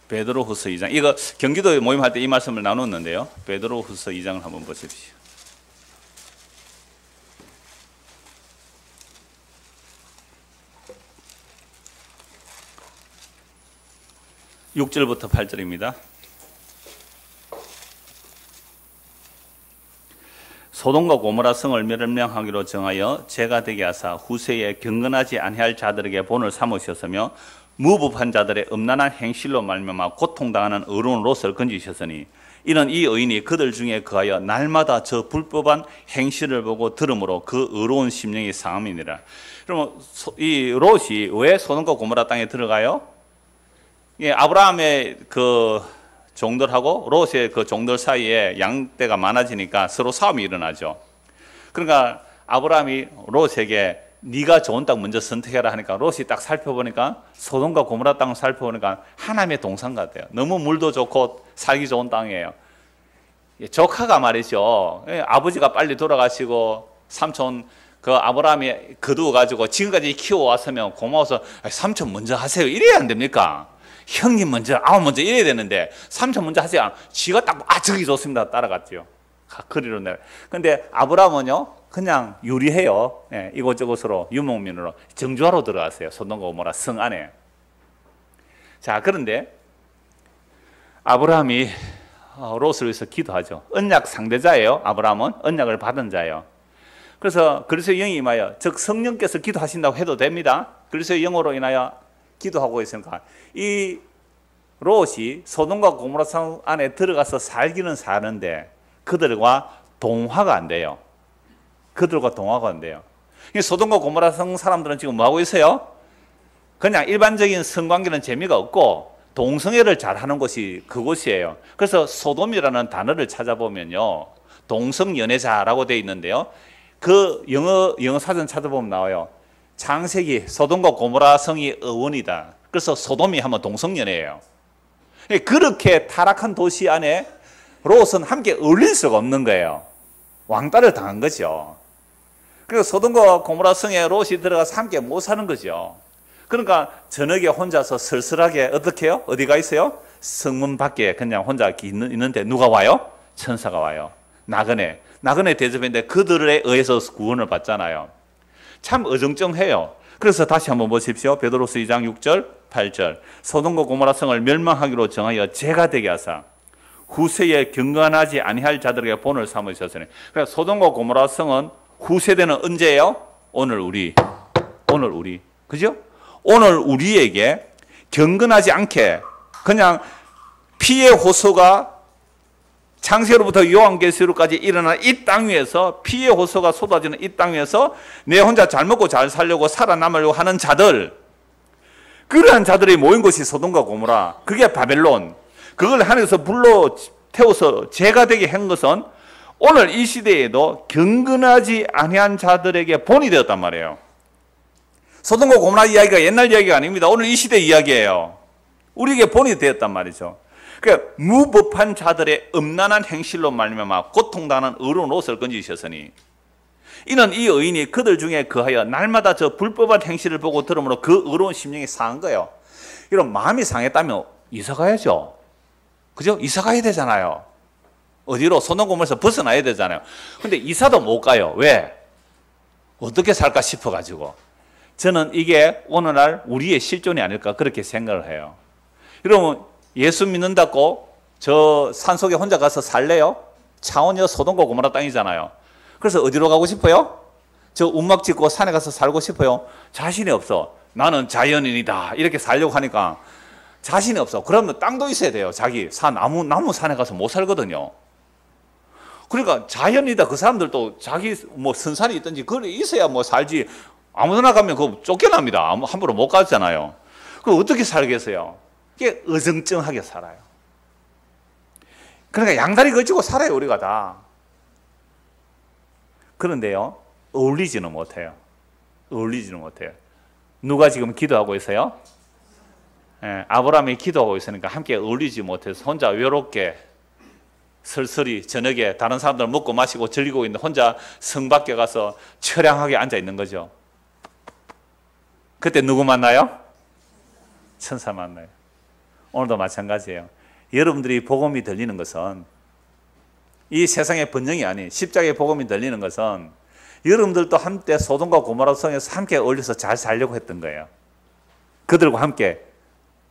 베드로 후서 2장. 이거 경기도 모임할 때 이 말씀을 나눴는데요. 베드로 후서 2장을 한번 보십시오. 6절부터 8절입니다. 소돔과 고모라 성을 멸망하기로 정하여 죄가 되게 하사 후세에 경건하지 아니할 자들에게 본을 삼으셨으며 무법한 자들의 음란한 행실로 말미암아 고통당하는 의로운 롯을 건지셨으니 이는 이 의인이 그들 중에 거하여 날마다 저 불법한 행실을 보고 들음으로 그 의로운 심령이 상함이니라. 그러면 이 롯이 왜 소돔과 고모라 땅에 들어가요? 예, 아브라함의 그 종들하고 롯의 그 종들 사이에 양떼가 많아지니까 서로 싸움이 일어나죠. 그러니까 아브라함이 롯에게 네가 좋은 땅 먼저 선택해라 하니까 롯이 딱 살펴보니까 소돔과 고모라 땅을 살펴보니까 하나님의 동산 같아요. 너무 물도 좋고 살기 좋은 땅이에요. 조카가 말이죠. 아버지가 빨리 돌아가시고 삼촌 그 아브라함이 거두어가지고 지금까지 키워왔으면 고마워서 삼촌 먼저 하세요. 이래야 안 됩니까? 형님 먼저, 아우 먼저 이래야 되는데 삼촌 먼저 하세요. 지가 딱 저기 좋습니다. 따라갔죠. 거리로 내려. 근데 아브라함은요 그냥 유리해요. 예, 이곳저곳으로 유목민으로 정주하러 들어갔어요. 소돔과 고모라 성 안에. 자, 그런데 아브라함이 롯을 위해서 기도하죠. 언약 상대자예요. 아브라함은 언약을 받은 자예요. 그래서 그리스도의 영이 임하여 즉 성령께서 기도하신다고 해도 됩니다. 그리스도의 영으로 인하여 기도하고 있으니까 이 롯이 소돔과 고모라 성 안에 들어가서 살기는 사는데 그들과 동화가 안 돼요. 그들과 동화가 안 돼요. 소돔과 고모라 성 사람들은 지금 뭐 하고 있어요? 그냥 일반적인 성관계는 재미가 없고 동성애를 잘하는 곳이 그곳이에요. 그래서 소돔이라는 단어를 찾아보면요 동성연애자라고 되어 있는데요. 그 영어 사전 찾아보면 나와요. 창세기 소돔과 고모라 성이 어원이다. 그래서 소돔이 하면 동성연애예요. 그렇게 타락한 도시 안에 롯은 함께 어울릴 수가 없는 거예요. 왕따를 당한 거죠. 그래서 소돔과 고모라 성에 롯이 들어가서 함께 못 사는 거죠. 그러니까 저녁에 혼자서 쓸쓸하게 어떻게 해요? 어디가 있어요? 성문 밖에 그냥 혼자 있는데 누가 와요? 천사가 와요. 나그네 대접인데 그들에 의해서 구원을 받잖아요. 참 어정쩡해요. 그래서 다시 한번 보십시오. 베드로서 2장 6절 8절 소돔과 고모라 성을 멸망하기로 정하여 죄가 되게 하사 후세에 경건하지 아니할 자들에게 본을 삼으셨으니. 그러니까 소돔과 고모라 성은 후세대는 언제예요? 오늘 우리. 그죠? 오늘 우리에게 경건하지 않게 그냥 피의 호소가 창세로부터 요한계시록까지 일어난 이 땅 위에서 피의 호소가 쏟아지는 이 땅 위에서 내 혼자 잘 먹고 잘 살려고 살아남으려고 하는 자들, 그러한 자들이 모인 곳이 소돔과 고모라, 그게 바벨론. 그걸 하늘에서 불러 태워서 죄가 되게 한 것은 오늘 이 시대에도 경건하지 아니한 자들에게 본이 되었단 말이에요. 소돔과 고모라 이야기가 옛날 이야기가 아닙니다. 오늘 이 시대 이야기예요. 우리에게 본이 되었단 말이죠. 그러니까 무법한 자들의 음란한 행실로 말미암아 고통당하는 의로운 롯을 건지셨으니 이는 이 의인이 그들 중에 거하여 날마다 저 불법한 행실을 보고 들으므로 그 의로운 심령이 상한 거예요. 이런 마음이 상했다면 이사 가야죠. 그죠? 이사 가야 되잖아요. 어디로? 소돔고모라에서 벗어나야 되잖아요. 근데 이사도 못 가요. 왜? 어떻게 살까 싶어가지고. 저는 이게 오늘날 우리의 실존이 아닐까 그렇게 생각을 해요. 여러분, 예수 믿는다고 저 산속에 혼자 가서 살래요? 차원이요 소돔과 고모라 땅이잖아요. 그래서 어디로 가고 싶어요? 저 움막 짓고 산에 가서 살고 싶어요? 자신이 없어. 나는 자연인이다 이렇게 살려고 하니까 자신이 없어. 그러면 땅도 있어야 돼요. 자기 산, 나무 산에 가서 못 살거든요. 그러니까 자연이다. 그 사람들도 자기 뭐 선산이 있든지 그래 있어야 뭐 살지. 아무데나 가면 그거 쫓겨납니다. 함부로 못 가잖아요. 그럼 어떻게 살겠어요? 이게 어정쩡하게 살아요. 그러니까 양다리 걸치고 살아요, 우리가 다. 그런데요, 어울리지는 못해요. 어울리지는 못해요. 누가 지금 기도하고 있어요? 아브라함이 기도하고 있으니까 함께 어울리지 못해서 혼자 외롭게 설설이 저녁에 다른 사람들 먹고 마시고 즐기고 있는데 혼자 성 밖에 가서 처량하게 앉아 있는 거죠. 그때 누구 만나요? 천사 만나요. 오늘도 마찬가지예요. 여러분들이 복음이 들리는 것은 이 세상의 번영이 아닌 십자가의 복음이 들리는 것은 여러분들도 한때 소돔과 고모라 성에서 함께 어울려서 잘 살려고 했던 거예요. 그들과 함께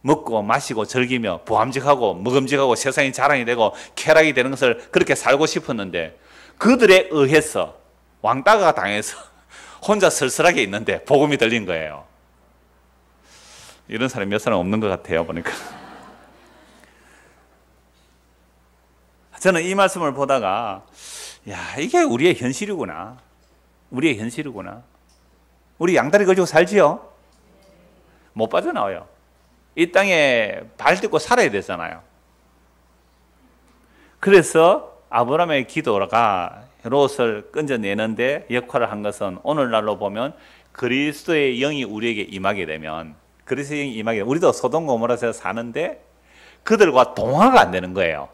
먹고 마시고 즐기며 보암직하고 먹음직하고 세상이 자랑이 되고 쾌락이 되는 것을 그렇게 살고 싶었는데 그들에 의해서 왕따가 당해서 혼자 쓸쓸하게 있는데 복음이 들린 거예요. 이런 사람이 몇 사람 없는 것 같아요, 보니까. 저는 이 말씀을 보다가 야, 이게 우리의 현실이구나. 우리의 현실이구나. 우리 양다리 걸치고 살지요? 못 빠져나와요. 이 땅에 발 딛고 살아야 되잖아요. 그래서 아브라함의 기도가 롯을 건져내는데 역할을 한 것은 오늘날로 보면 그리스도의 영이 우리에게 임하게 되면 그리스도의 영이 임하게 되면 우리도 소돔 고모라에서 사는데 그들과 동화가 안 되는 거예요.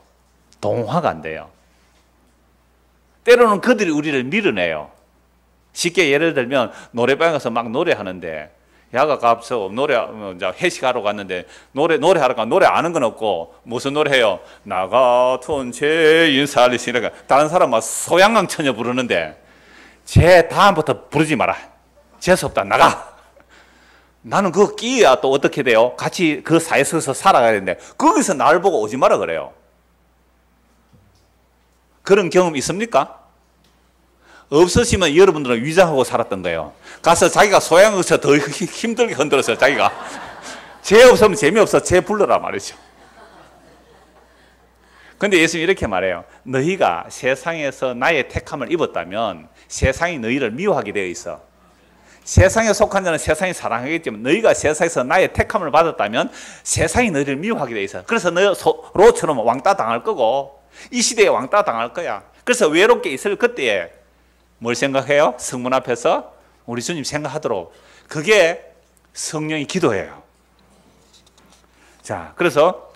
동화가 안 돼요. 때로는 그들이 우리를 밀어내요. 쉽게 예를 들면 노래방에 가서 막 노래하는데 야가 가서 회식하러 갔는데 노래하러 가 노래 아는 건 없고 무슨 노래 해요? 나 같은 죄인 살리시니까 다른 사람 막 소양강 처녀 부르는데 쟤 다음부터 부르지 마라. 재수없다. 나가. 나는 그거 끼야 또 어떻게 돼요? 같이 그 사회 속에서 살아가야 되는데 거기서 나를 보고 오지 마라 그래요. 그런 경험 있습니까? 없으시면 여러분들은 위장하고 살았던 거예요. 가서 자기가 소양에서 더 힘들게 흔들었어요. 자기가 죄 없으면 재미없어. 죄 불러라 말이죠. 근데 예수님이 이렇게 말해요. 너희가 세상에서 나의 택함을 입었다면 세상이 너희를 미워하게 되어 있어. 세상에 속한 자는 세상이 사랑하겠지만 너희가 세상에서 나의 택함을 받았다면 세상이 너희를 미워하게 되어 있어. 그래서 너 롯처럼 왕따 당할 거고 이 시대에 왕따 당할 거야. 그래서 외롭게 있을 그때에 뭘 생각해요? 성문 앞에서 우리 주님 생각하도록. 그게 성령의 기도예요. 자, 그래서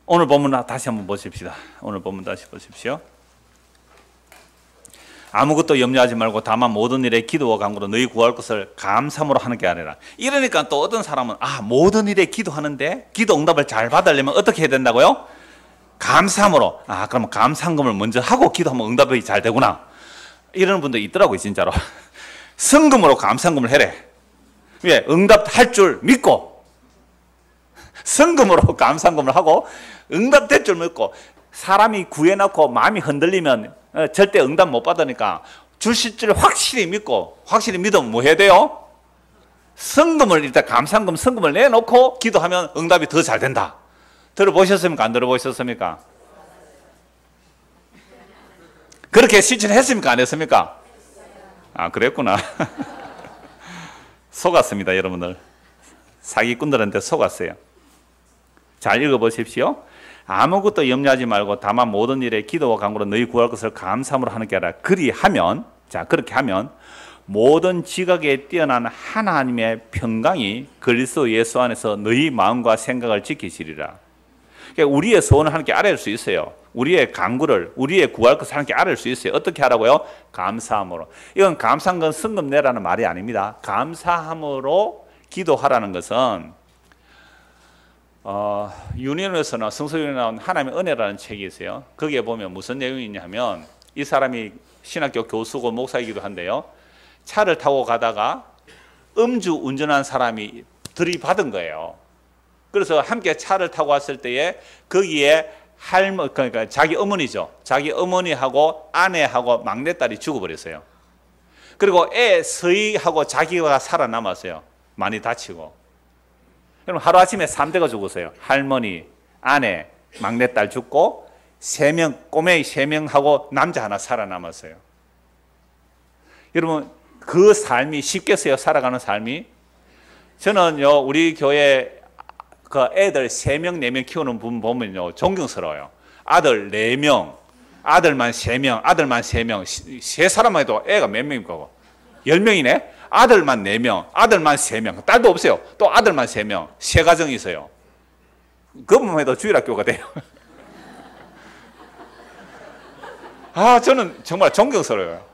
오늘 본문 다시 한번 보십시다. 오늘 본문 다시 보십시오. 아무것도 염려하지 말고 다만 모든 일에 기도와 간구로 너희 구할 것을 감사함으로 하는 게 아니라. 이러니까 또 어떤 사람은 모든 일에 기도하는데 기도 응답을 잘 받으려면 어떻게 해야 된다고요? 감사함으로. 그러면 감사함을 먼저 하고 기도하면 응답이 잘 되구나. 이러는 분도 있더라고요, 진짜로. 성금으로 감사함을 해래. 왜? 응답할 줄 믿고 성금으로 감사함을 하고 응답될 줄 믿고. 사람이 구해놓고 마음이 흔들리면 절대 응답 못 받으니까 주실 줄 확실히 믿고 확실히 믿으면 뭐 해야 돼요? 성금을 일단 감사금 성금을 내놓고 기도하면 응답이 더 잘 된다. 들어보셨습니까? 안 들어보셨습니까? 그렇게 실천했습니까? 안 했습니까? 그랬구나. 속았습니다, 여러분들. 사기꾼들한테 속았어요. 잘 읽어보십시오. 아무것도 염려하지 말고 다만 모든 일에 기도와 간구로 너희 구할 것을 감사함으로 하는 게 아니라 그리하면, 그렇게 하면 모든 지각에 뛰어난 하나님의 평강이 그리스도 예수 안에서 너희 마음과 생각을 지키시리라. 그러니까 우리의 소원을 하나님께 아뢰할 수 있어요. 우리의 간구를, 우리의 구할 것을 하나님께 아뢰할 수 있어요. 어떻게 하라고요? 감사함으로. 이건 감사한 건 성금 내라는 말이 아닙니다. 감사함으로 기도하라는 것은 윤희론에서나 성서윤에 나온 하나님의 은혜라는 책이 있어요. 거기에 보면 무슨 내용이 있냐면 이 사람이 신학교 교수고 목사이기도 한데요. 차를 타고 가다가 음주 운전한 사람이 들이받은 거예요. 그래서 함께 차를 타고 왔을 때에 거기에 그러니까 자기 어머니죠. 자기 어머니하고 아내하고 막내딸이 죽어버렸어요. 그리고 애 서희하고 자기가 살아남았어요. 많이 다치고. 그럼 하루아침에 3대가 죽었어요. 할머니, 아내, 막내딸 죽고 3명, 꼬맹이 3명하고 남자 하나 살아남았어요. 여러분 그 삶이 쉽겠어요? 살아가는 삶이? 저는요 우리 교회 그 애들 3명, 4명 키우는 분 보면요 존경스러워요. 아들 4명, 아들만 3명, 아들만 3명, 세 사람만 해도 애가 몇 명입니까? 10명이네? 아들만 4명, 아들만 3명, 딸도 없어요. 또 아들만 3명, 3가정이 있어요. 그것만 해도 주일학교가 돼요. 저는 정말 존경스러워요.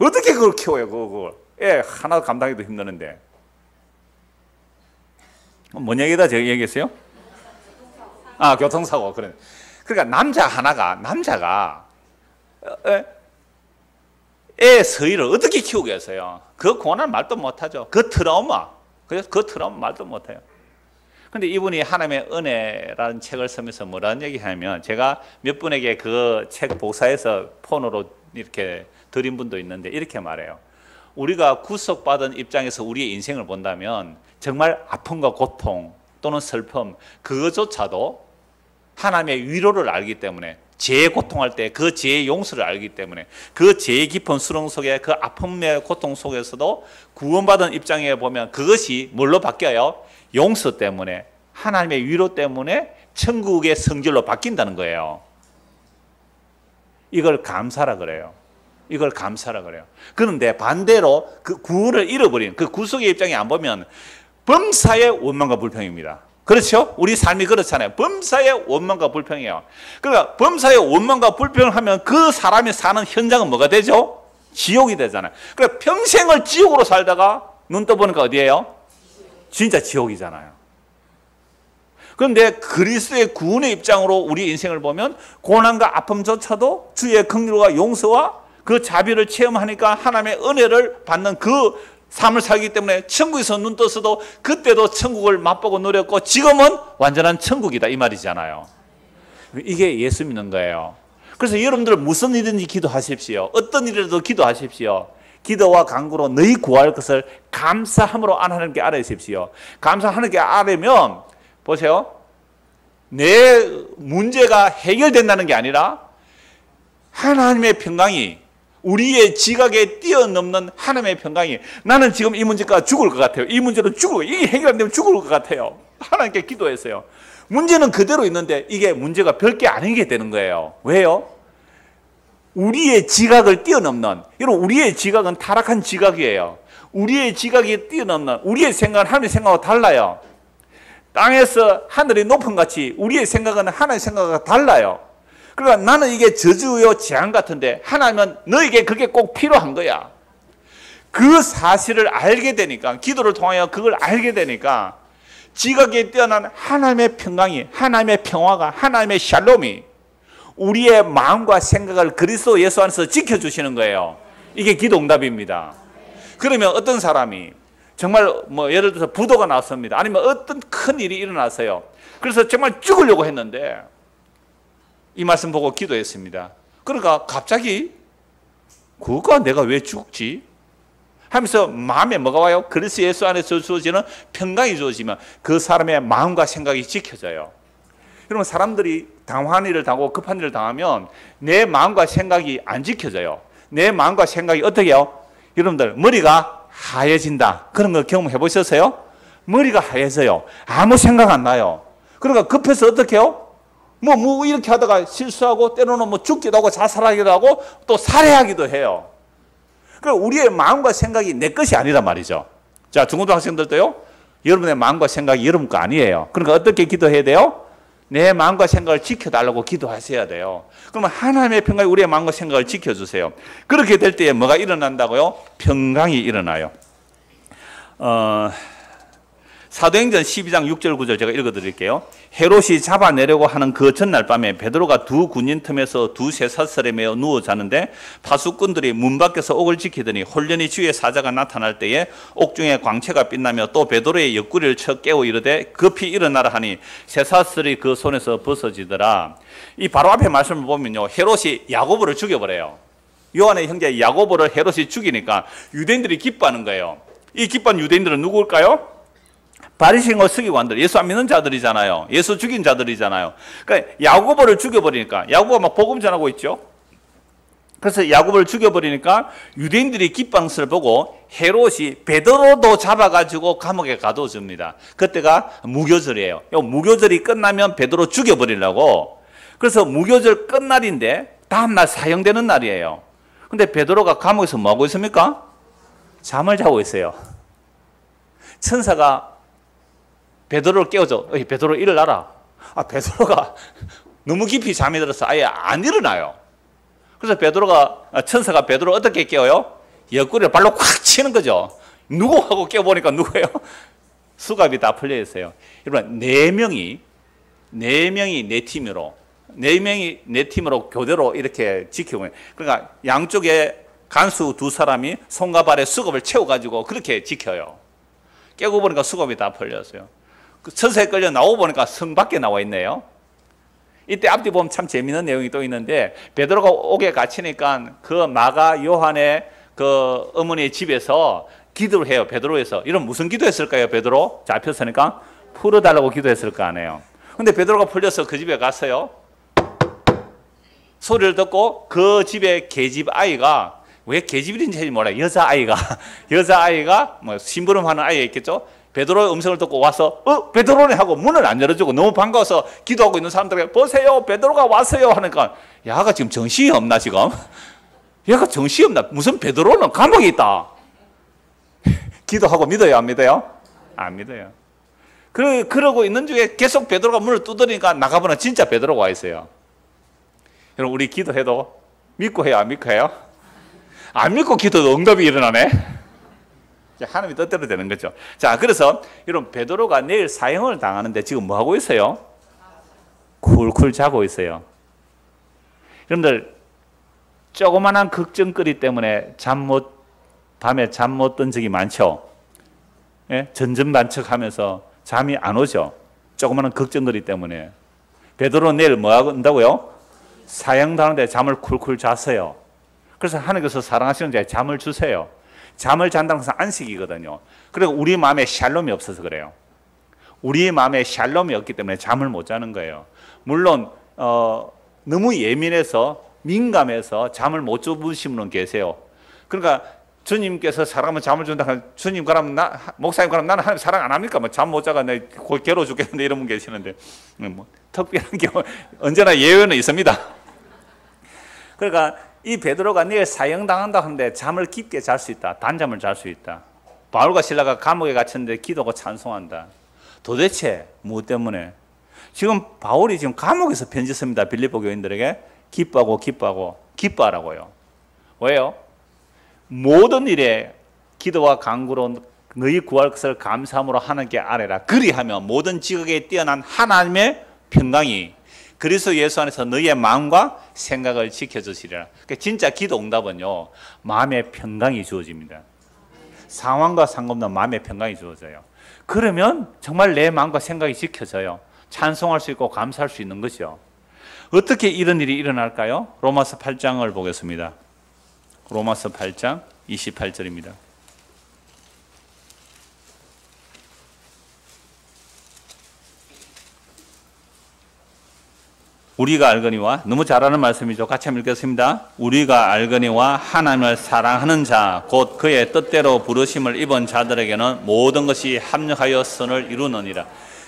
어떻게 그걸 키워요, 그걸? 애 하나 감당하기도 힘드는데. 뭔 얘기다 제가 얘기했어요? 교통사고. 그러니까 남자가 애 서희를 어떻게 키우겠어요? 그 고난 말도 못하죠. 그 트라우마 말도 못해요. 근데 이분이 하나님의 은혜라는 책을 쓰면서 뭐라는 얘기하냐면, 제가 몇 분에게 그 책 복사해서 폰으로 이렇게 드린 분도 있는데 이렇게 말해요. 우리가 구속받은 입장에서 우리의 인생을 본다면 정말 아픔과 고통 또는 슬픔, 그것조차도 하나님의 위로를 알기 때문에, 죄의 고통할 때 그 죄의 용서를 알기 때문에, 그 죄의 깊은 수렁 속에 그 아픔의 고통 속에서도 구원받은 입장에 보면 그것이 뭘로 바뀌어요? 용서 때문에, 하나님의 위로 때문에 천국의 성질로 바뀐다는 거예요. 이걸 감사라 그래요. 그런데 반대로 그 구원을 잃어버린 그 구속의 입장에 안 보면 범사의 원망과 불평입니다. 그렇죠? 우리 삶이 그렇잖아요. 범사의 원망과 불평이에요. 그러니까 범사의 원망과 불평을 하면 그 사람이 사는 현장은 뭐가 되죠? 지옥이 되잖아요. 그러니까 평생을 지옥으로 살다가 눈 떠보니까 어디예요? 진짜 지옥이잖아요. 그런데 그리스도의 구원의 입장으로 우리 인생을 보면 고난과 아픔조차도 주의 긍휼과 용서와 그 자비를 체험하니까 하나님의 은혜를 받는 그 삶을 살기 때문에 천국에서 눈 떴어도 그때도 천국을 맛보고 누렸고 지금은 완전한 천국이다 이 말이잖아요. 이게 예수 믿는 거예요. 그래서 여러분들 무슨 일든지 기도하십시오. 어떤 일이라도 기도하십시오. 기도와 간구로 너희 구할 것을 감사함으로 하나님께 아뢰십시오. 하나님께 아뢰면 보세요. 내 문제가 해결된다는 게 아니라 하나님의 평강이, 우리의 지각에 뛰어넘는 하나님의 평강이, 나는 지금 이 문제가 죽을 것 같아요. 이 문제도 이게 해결 안 되면 죽을 것 같아요. 하나님께 기도했어요. 문제는 그대로 있는데 이게 문제가 별게 아닌 게 되는 거예요. 왜요? 우리의 지각을 뛰어넘는, 여러분 우리의 지각은 타락한 지각이에요. 우리의 지각이 뛰어넘는, 우리의 생각은 하나님의 생각과 달라요. 땅에서 하늘이 높은 같이 우리의 생각은 하나님의 생각과 달라요. 그러니까 나는 이게 저주요 재앙 같은데 하나님은 너에게 그게 꼭 필요한 거야. 그 사실을 알게 되니까, 기도를 통하여 그걸 알게 되니까 지각에 뛰어난 하나님의 평강이, 하나님의 평화가, 하나님의 샬롬이 우리의 마음과 생각을 그리스도 예수 안에서 지켜주시는 거예요. 이게 기도 응답입니다. 그러면 어떤 사람이 정말 예를 들어서 부도가 났습니다. 아니면 어떤 큰 일이 일어났어요. 그래서 정말 죽으려고 했는데 이 말씀 보고 기도했습니다. 그러니까 갑자기 그가 내가 왜 죽지? 하면서 마음에 뭐가 와요? 그리스도 예수 안에서 주어지는 평강이 주어지면 그 사람의 마음과 생각이 지켜져요. 여러분 사람들이 당황한 일을 당하고 급한 일을 당하면 내 마음과 생각이 안 지켜져요. 내 마음과 생각이 어떻게 해요? 여러분들 머리가 하얘진다. 그런 거 경험해 보셨어요? 머리가 하얘져요. 아무 생각 안 나요. 그러니까 급해서 어떻게 해요? 이렇게 하다가 실수하고 때로는 죽기도 하고 자살하기도 하고 또 살해하기도 해요. 그러니까 우리의 마음과 생각이 내 것이 아니란 말이죠. 자, 중고등학생들도요, 여러분의 마음과 생각이 여러분 거 아니에요. 그러니까 어떻게 기도해야 돼요? 내 마음과 생각을 지켜달라고 기도하셔야 돼요. 그러면 하나님의 평강이 우리의 마음과 생각을 지켜주세요. 그렇게 될 때에 뭐가 일어난다고요? 평강이 일어나요. 사도행전 12장 6절 9절 제가 읽어드릴게요. 헤롯이 잡아내려고 하는 그 전날 밤에 베드로가 두 군인 틈에서 두 쇠사슬에 매어 누워 자는데 파수꾼들이 문 밖에서 옥을 지키더니 홀련히 주의 사자가 나타날 때에 옥중에 광채가 빛나며 또 베드로의 옆구리를 쳐 깨워 이르되 급히 일어나라 하니 쇠사슬이 그 손에서 벗어지더라. 이 바로 앞에 말씀을 보면요, 헤롯이 야고보를 죽여버려요. 요한의 형제 야고보를 헤롯이 죽이니까 유대인들이 기뻐하는 거예요. 이 기뻐한 유대인들은 누구일까요? 바리새인과 서기관들, 예수 안 믿는 자들이잖아요. 예수 죽인 자들이잖아요. 그러니까 야고보를 죽여버리니까, 야고보가 막 복음 전하고 있죠. 그래서 야고보를 죽여버리니까 유대인들이 기뻐함을 보고 헤롯이 베드로도 잡아가지고 감옥에 가둬줍니다. 그때가 무교절이에요. 무교절이 끝나면 베드로 죽여버리려고. 그래서 무교절 끝날인데 다음날 사형되는 날이에요. 근데 베드로가 감옥에서 뭐하고 있습니까? 잠을 자고 있어요. 천사가 베드로를 깨워줘. 베드로 일어나라. 베드로가 너무 깊이 잠이 들어서 아예 안 일어나요. 그래서 천사가 베드로를 어떻게 깨워요? 옆구리를 발로 콱 치는 거죠. 누구 하고 깨워보니까 누구예요? 수갑이 다 풀려 있어요. 여러분, 네 명이 네 팀으로 교대로 이렇게 지키고, 그러니까 양쪽에 간수 두 사람이 손과 발에 수갑을 채워가지고 그렇게 지켜요. 깨고 보니까 수갑이 다 풀렸어요. 그 천사에 끌려 나오고 보니까 성 밖에 나와 있네요. 이때 앞뒤 보면 참 재미있는 내용이 또 있는데, 베드로가 옥에 갇히니까 그 마가 요한의 그 어머니의 집에서 기도를 해요. 베드로에서. 이런 무슨 기도했을까요? 베드로 잡혔으니까 풀어달라고 기도했을 거 아니에요. 근데 베드로가 풀려서 그 집에 갔어요. 소리를 듣고 그 집에 계집 아이가, 왜 계집인지 몰라요. 여자아이가 뭐 심부름하는 아이가 있겠죠. 베드로의 음성을 듣고 와서 베드로네 하고 문을 안 열어주고 너무 반가워서 기도하고 있는 사람들에게 보세요, 베드로가 왔어요 하니까, 야가 지금 정신이 없나 지금? 얘가 정신이 없나? 무슨 베드로는 감옥에 있다. 기도하고 믿어요, 안 믿어요? 안 믿어요. 그러고 있는 중에 계속 베드로가 문을 두드리니까 나가보면 진짜 베드로가 와 있어요. 여러분, 우리 기도해도 믿고 해요, 안 믿고 해요? 안 믿고 기도도 응답이 일어나네. 하나님이 뜻대로 되는 거죠. 자, 그래서 여러분, 베드로가 내일 사형을 당하는데 지금 뭐 하고 있어요? 쿨쿨 자고 있어요. 여러분들, 조그만한 걱정거리 때문에 밤에 잠 못 든 적이 많죠. 예? 전전반측하면서 잠이 안 오죠. 조그만한 걱정거리 때문에. 베드로는 내일 뭐 한다고요? 사형 당하는데 잠을 쿨쿨 잤어요. 그래서 하나님께서 사랑하시는 자에 잠을 주세요. 잠을 잔다는 것은 안식이거든요. 그리고 우리 마음에 샬롬이 없어서 그래요. 우리 마음에 샬롬이 없기 때문에 잠을 못 자는 거예요. 물론 너무 예민해서 민감해서 잠을 못 주무시는 분 계세요. 그러니까 주님께서 사람을 잠을 준다 하면, 주님 그럼 목사님 그럼 나는 하나님 사랑 안 합니까? 뭐 잠 못 자가 내 괴로워 죽겠는데 이런 분 계시는데, 뭐 특별한 경우 언제나 예외는 있습니다. 그러니까 이 베드로가 내일 사형당한다 하는데 잠을 깊게 잘 수 있다. 단잠을 잘 수 있다. 바울과 실라가 감옥에 갇혔는데 기도하고 찬송한다. 도대체 무엇 때문에? 지금 바울이 지금 감옥에서 편지 씁니다. 빌립보 교인들에게 기뻐하라고요. 왜요? 모든 일에 기도와 간구로 너희 구할 것을 감사함으로 하나님께 아뢰라. 그리하면 모든 지극에 뛰어난 하나님의 평강이 그리스도 예수 안에서 너희의 마음과 생각을 지켜주시리라. 그러니까 진짜 기도 응답은요, 마음의 평강이 주어집니다. 상황과 상관없는 마음의 평강이 주어져요. 그러면 정말 내 마음과 생각이 지켜져요. 찬송할 수 있고 감사할 수 있는 것이죠. 어떻게 이런 일이 일어날까요? 로마서 8장을 보겠습니다. 로마서 8장 28절입니다. 우리가 알거니와, 너무 잘하는 말씀이죠. 같이 한번 읽겠습니다. 우리가 알거니와 하나님을 사랑하는 자, 곧 그의 뜻대로 부르심을 입은 자들에게는 모든 것이 합력하여 선을 이루느니라.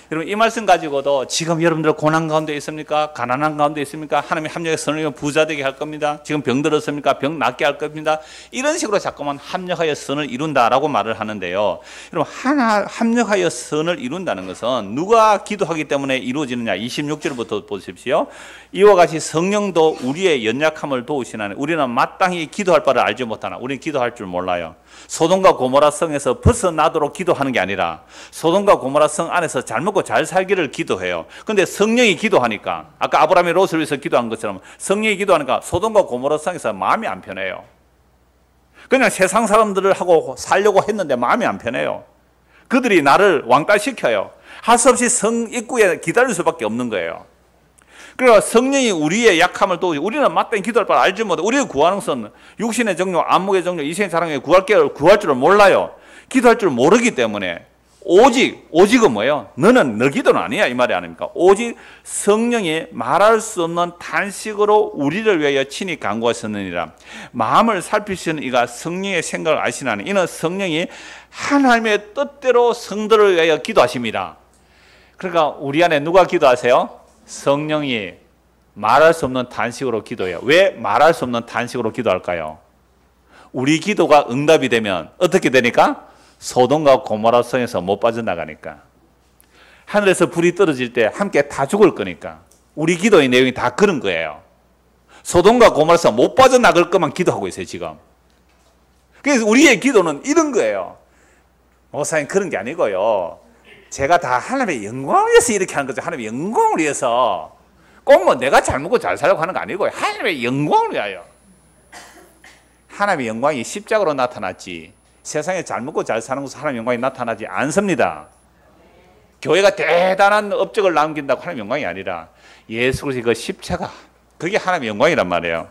여러분 이 말씀 가지고도 지금 여러분들 고난 가운데 있습니까? 가난한 가운데 있습니까? 하나님의 합력의 선을 이루면 부자 되게 할 겁니다. 지금 병 들었습니까? 병 낫게 할 겁니다. 이런 식으로 자꾸만 합력하여 선을 이룬다라고 말을 하는데요. 여러분 합력하여 선을 이룬다는 것은 누가 기도하기 때문에 이루어지느냐? 26절부터 보십시오. 이와 같이 성령도 우리의 연약함을 도우시나니 우리는 마땅히 기도할 바를 알지 못하나. 우리는 기도할 줄 몰라요. 소돔과 고모라 성에서 벗어나도록 기도하는 게 아니라 소돔과 고모라 성 안에서 잘 먹고 잘 살기를 기도해요. 근데 성령이 기도하니까, 아까 아브라함이 롯을 위해서 기도한 것처럼 성령이 기도하니까 소돔과 고모라 성에서 마음이 안 편해요. 그냥 세상 사람들을 하고 살려고 했는데 마음이 안 편해요. 그들이 나를 왕따시켜요. 할 수 없이 성 입구에 기다릴 수밖에 없는 거예요. 그러니까 성령이 우리의 약함을 도우시고 우리는 마땅히 기도할 바를 알지 못해. 우리가 구하는 것은 육신의 정욕, 안목의 정욕, 이생의 사랑에 구할 줄을 몰라요. 기도할 줄 모르기 때문에 오직은 뭐예요? 너는 너 기도는 아니야 이 말이 아닙니까? 오직 성령이 말할 수 없는 탄식으로 우리를 위하여 친히 간구하셨느니라. 마음을 살피시는 이가 성령의 생각을 아시나니 이는 성령이 하나님의 뜻대로 성도를 위하여 기도하십니다. 그러니까 우리 안에 누가 기도하세요? 성령이 말할 수 없는 탄식으로 기도해요. 왜 말할 수 없는 탄식으로 기도할까요? 우리 기도가 응답이 되면 어떻게 되니까? 소돔과 고모라 성에서 못 빠져나가니까. 하늘에서 불이 떨어질 때 함께 다 죽을 거니까. 우리 기도의 내용이 다 그런 거예요. 소돔과 고모라에서 못 빠져나갈 것만 기도하고 있어요 지금. 그래서 우리의 기도는 이런 거예요. 목사님 그런 게 아니고요. 제가 다 하나님의 영광을 위해서 이렇게 하는 거죠. 하나님의 영광을 위해서. 꼭 뭐 내가 잘 먹고 잘 살려고 하는 거 아니고요. 하나님의 영광을 위하여. 하나님의 영광이 십자가로 나타났지 세상에 잘 먹고 잘 사는 곳에서 하나님의 영광이 나타나지 않습니다. 교회가 대단한 업적을 남긴다고 하나님의 영광이 아니라 예수 그리스도의 그 십자가, 그게 하나님의 영광이란 말이에요.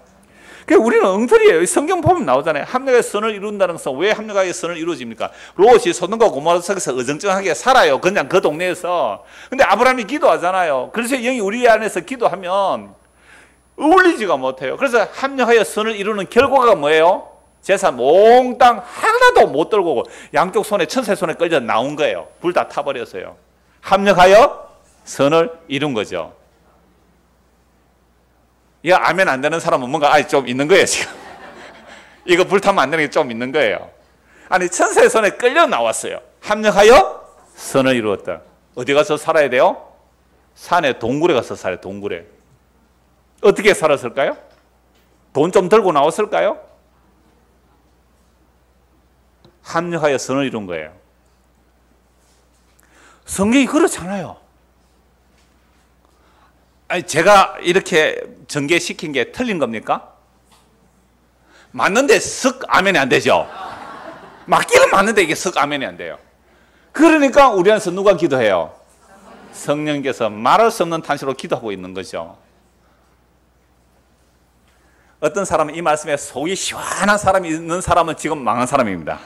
그러니까 우리는 엉터리예요. 성경 보면 나오잖아요. 합력의 선을 이룬다는 것은 왜 합력의 선을 이루어집니까? 롯이 소돔과 고모라 성에서 어정쩡하게 살아요. 그냥 그 동네에서. 근데 아브라함이 기도하잖아요. 그래서 영이 우리 안에서 기도하면 어울리지가 못해요. 그래서 합력하여 선을 이루는 결과가 뭐예요? 재산 몽땅 하나도 못 들고 오고 양쪽 손에 천사의 손에 끌려 나온 거예요. 불 다 타버렸어요. 합력하여 선을 이룬 거죠. 이거 아멘 안 되는 사람은 뭔가 좀 있는 거예요 지금. 이거 불타면 안 되는 게 좀 있는 거예요. 아니 천사의 손에 끌려 나왔어요. 합력하여 선을 이루었다. 어디 가서 살아야 돼요? 산에 동굴에 가서 살아요. 동굴에. 어떻게 살았을까요? 돈 좀 들고 나왔을까요? 합력하여 선을 이룬 거예요. 성경이 그렇잖아요. 아니 제가 이렇게 전개시킨 게 틀린 겁니까? 맞는데 쓱 아멘이 안 되죠. 맞기는 맞는데 이게 쓱 아멘이 안 돼요. 그러니까 우리 안에서 누가 기도해요? 성령께서 말할 수 없는 탄식으로 기도하고 있는 거죠. 어떤 사람은 이 말씀에 속이 시원한 사람이 있는 사람은 지금 망한 사람입니다.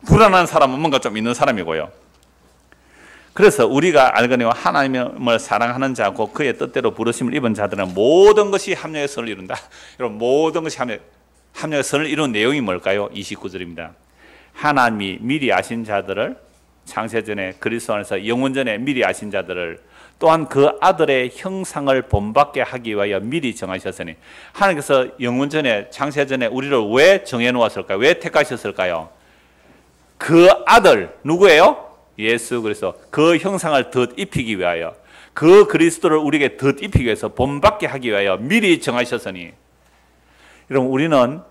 불안한 사람은 뭔가 좀 있는 사람이고요. 그래서 우리가 알거니와 하나님을 사랑하는 자고 그의 뜻대로 부르심을 입은 자들은 모든 것이 합력의 선을 이룬다. 여러분 모든 것이 합력의 선을 이룬 내용이 뭘까요? 29절입니다. 하나님이 미리 아신 자들을 창세전에 그리스도 안에서 영원전에 미리 아신 자들을 또한 그 아들의 형상을 본받게 하기 위하여 미리 정하셨으니 하나님께서 영원전에 창세전에 우리를 왜 정해놓았을까요? 왜 택하셨을까요? 그 아들 누구예요? 예수 그리스도. 그 형상을 덧입히기 위하여 그 그리스도를 우리에게 덧입히기 위해서 본받게 하기 위하여 미리 정하셨으니. 여러분 우리는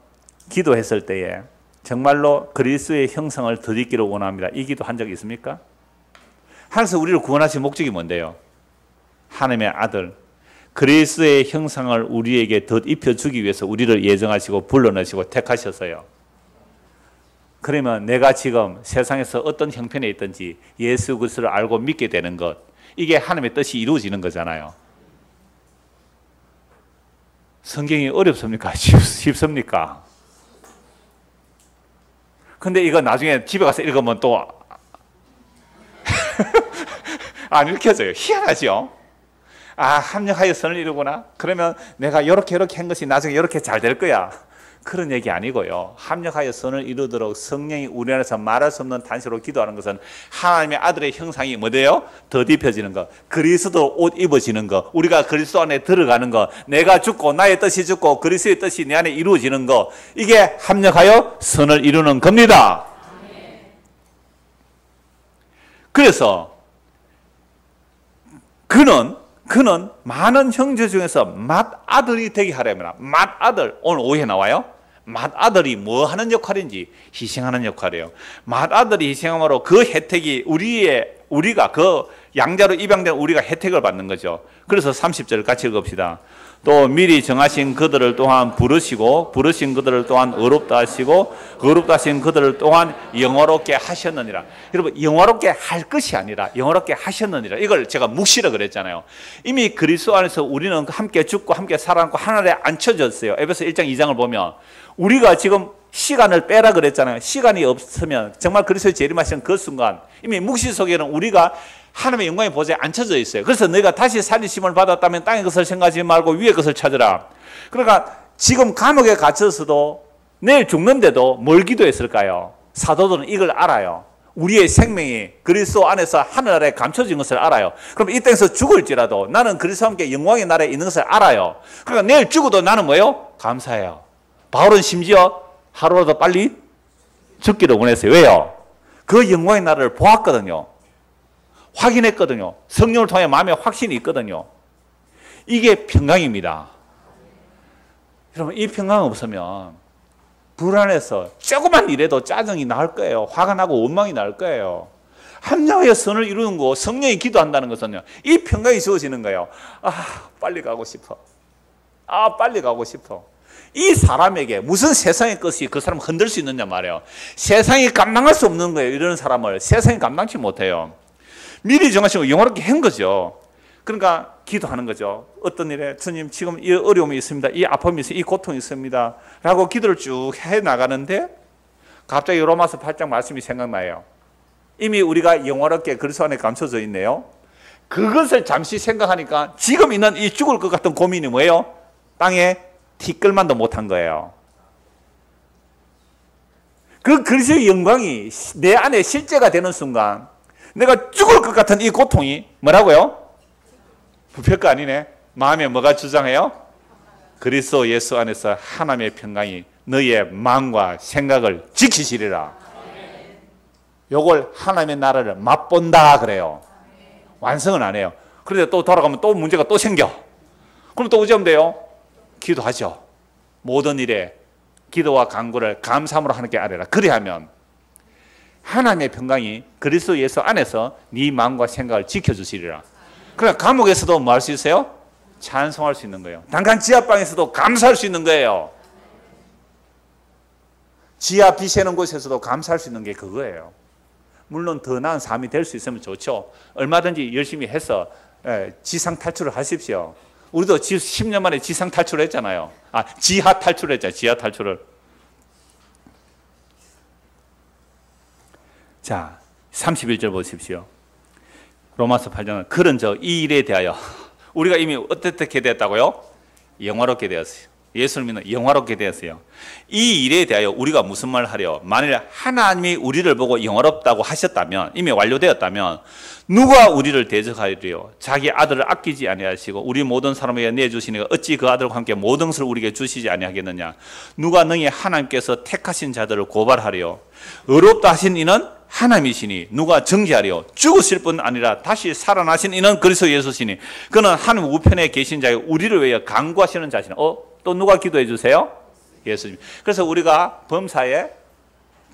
기도했을 때에 정말로 그리스도의 형상을 덧입기를 원합니다. 이 기도 한 적이 있습니까? 하나님께서 우리를 구원하신 목적이 뭔데요? 하나님의 아들 그리스도의 형상을 우리에게 덧입혀 주기 위해서 우리를 예정하시고 불러내시고 택하셨어요. 그러면 내가 지금 세상에서 어떤 형편에 있든지 예수 그리스도를 알고 믿게 되는 것, 이게 하나님의 뜻이 이루어지는 거잖아요. 성경이 어렵습니까? 쉽습니까? 근데 이거 나중에 집에 가서 읽으면 또 안 읽혀져요. 희한하죠? 합력하여 선을 이루구나. 그러면 내가 이렇게 한 것이 나중에 이렇게 잘 될 거야. 그런 얘기 아니고요. 합력하여 선을 이루도록 성령이 우리 안에서 말할 수 없는 단식으로 기도하는 것은 하나님의 아들의 형상이 뭐예요? 더딥혀지는 것, 그리스도 옷 입어지는 것, 우리가 그리스도 안에 들어가는 것, 내가 죽고 나의 뜻이 죽고 그리스도의 뜻이 내 안에 이루어지는 것, 이게 합력하여 선을 이루는 겁니다. 그래서 그는 많은 형제 중에서 맏아들이 되게 하려면, 맏아들, 오늘 오후에 나와요. 맏아들이 뭐 하는 역할인지 희생하는 역할이에요. 맏아들이 희생함으로 그 혜택이 우리가 그 양자로 입양된 우리가 혜택을 받는 거죠. 그래서 30절 같이 읽읍시다. 또 미리 정하신 그들을 또한 부르시고 부르신 그들을 또한 의롭다 하시고 의롭다 하신 그들을 또한 영화롭게 하셨느니라. 여러분, 영화롭게 할 것이 아니라 영화롭게 하셨느니라. 이걸 제가 묵시라 그랬잖아요. 이미 그리스도 안에서 우리는 함께 죽고 함께 살아남고 하늘에 앉혀졌어요. 에베소 1장 2장을 보면 우리가 지금 시간을 빼라 그랬잖아요. 시간이 없으면 정말 그리스도의 재림하시는 그 순간 이미 묵시 속에는 우리가 하나님의 영광의 보좌에 앉혀져 있어요. 그래서 너희가 다시 살리심을 받았다면 땅의 것을 생각하지 말고 위의 것을 찾으라. 그러니까 지금 감옥에 갇혀서도 내일 죽는데도 뭘 기도했을까요? 사도들은 이걸 알아요. 우리의 생명이 그리스도 안에서 하늘에 감춰진 것을 알아요. 그럼 이 땅에서 죽을지라도 나는 그리스도와 함께 영광의 나라에 있는 것을 알아요. 그러니까 내일 죽어도 나는 뭐예요? 감사해요. 바울은 심지어 하루라도 빨리 죽기를 원했어요. 왜요? 그 영광의 나라를 보았거든요. 확인했거든요. 성령을 통해 마음에 확신이 있거든요. 이게 평강입니다. 여러분, 이 평강 없으면 불안해서 조그만 일에도 짜증이 날 거예요. 화가 나고 원망이 날 거예요. 합력하여 선을 이루는 거, 성령이 기도한다는 것은요, 이 평강이 주어지는 거예요. 빨리 가고 싶어. 빨리 가고 싶어. 이 사람에게 무슨 세상의 것이 그 사람을 흔들 수 있느냐 말이에요. 세상이 감당할 수 없는 거예요. 이런 사람을 세상이 감당치 못해요. 미리 정하시고 영화롭게 한 거죠. 그러니까 기도하는 거죠. 어떤 일에 주님 지금 이 어려움이 있습니다. 이 아픔이 있습니다. 이 고통이 있습니다. 라고 기도를 쭉 해나가는데 갑자기 로마서 8장 말씀이 생각나요. 이미 우리가 영화롭게 그리스도 안에 감춰져 있네요. 그것을 잠시 생각하니까 지금 있는 이 죽을 것 같은 고민이 뭐예요? 땅에 티끌만도 못한 거예요. 그 그리스도의 영광이 내 안에 실제가 되는 순간 내가 죽을 것 같은 이 고통이 뭐라고요? 별거 아니네. 마음에 뭐가 주장해요? 그리스도 예수 안에서 하나님의 평강이 너희의 마음과 생각을 지키시리라. 요걸 하나님의 나라를 맛본다 그래요. 완성은 안 해요. 그런데 또 돌아가면 또 문제가 또 생겨. 그럼 또 어찌 하면 돼요? 기도하죠. 모든 일에 기도와 간구를 감사함으로 하나님께 아뢰라. 그리하면 하나님의 평강이 그리스도 예수 안에서 네 마음과 생각을 지켜주시리라. 그러니까 감옥에서도 뭐 할 수 있어요? 찬송할 수 있는 거예요. 단간 지하방에서도 감사할 수 있는 거예요. 지하 비 새는 곳에서도 감사할 수 있는 게 그거예요. 물론 더 나은 삶이 될 수 있으면 좋죠. 얼마든지 열심히 해서 지상 탈출을 하십시오. 우리도 10년 만에 지상 탈출을 했잖아요. 지하 탈출을 했잖아요. 지하 탈출을. 자, 31절 보십시오. 로마서 8장은 그런 이 일에 대하여 우리가 이미 어떻게 되었다고요? 영화롭게 되었어요. 예수를 믿는 영화롭게 되었어요. 이 일에 대하여 우리가 무슨 말을 하려? 만일 하나님이 우리를 보고 영화롭다고 하셨다면, 이미 완료되었다면 누가 우리를 대적하리요? 자기 아들을 아끼지 아니하시고 우리 모든 사람에게 내주시니까 어찌 그 아들과 함께 모든 것을 우리에게 주시지 아니하겠느냐? 누가 능히 하나님께서 택하신 자들을 고발하리요? 의롭다 하신 이는 하나님이시니 누가 정죄하리요? 죽으실 뿐 아니라 다시 살아나신 이는 그리스도 예수시니 그는 하나님 우편에 계신 자에 우리를 위하여 간구하시는 자시니. 또 누가 기도해 주세요? 예수님. 그래서 우리가 범사에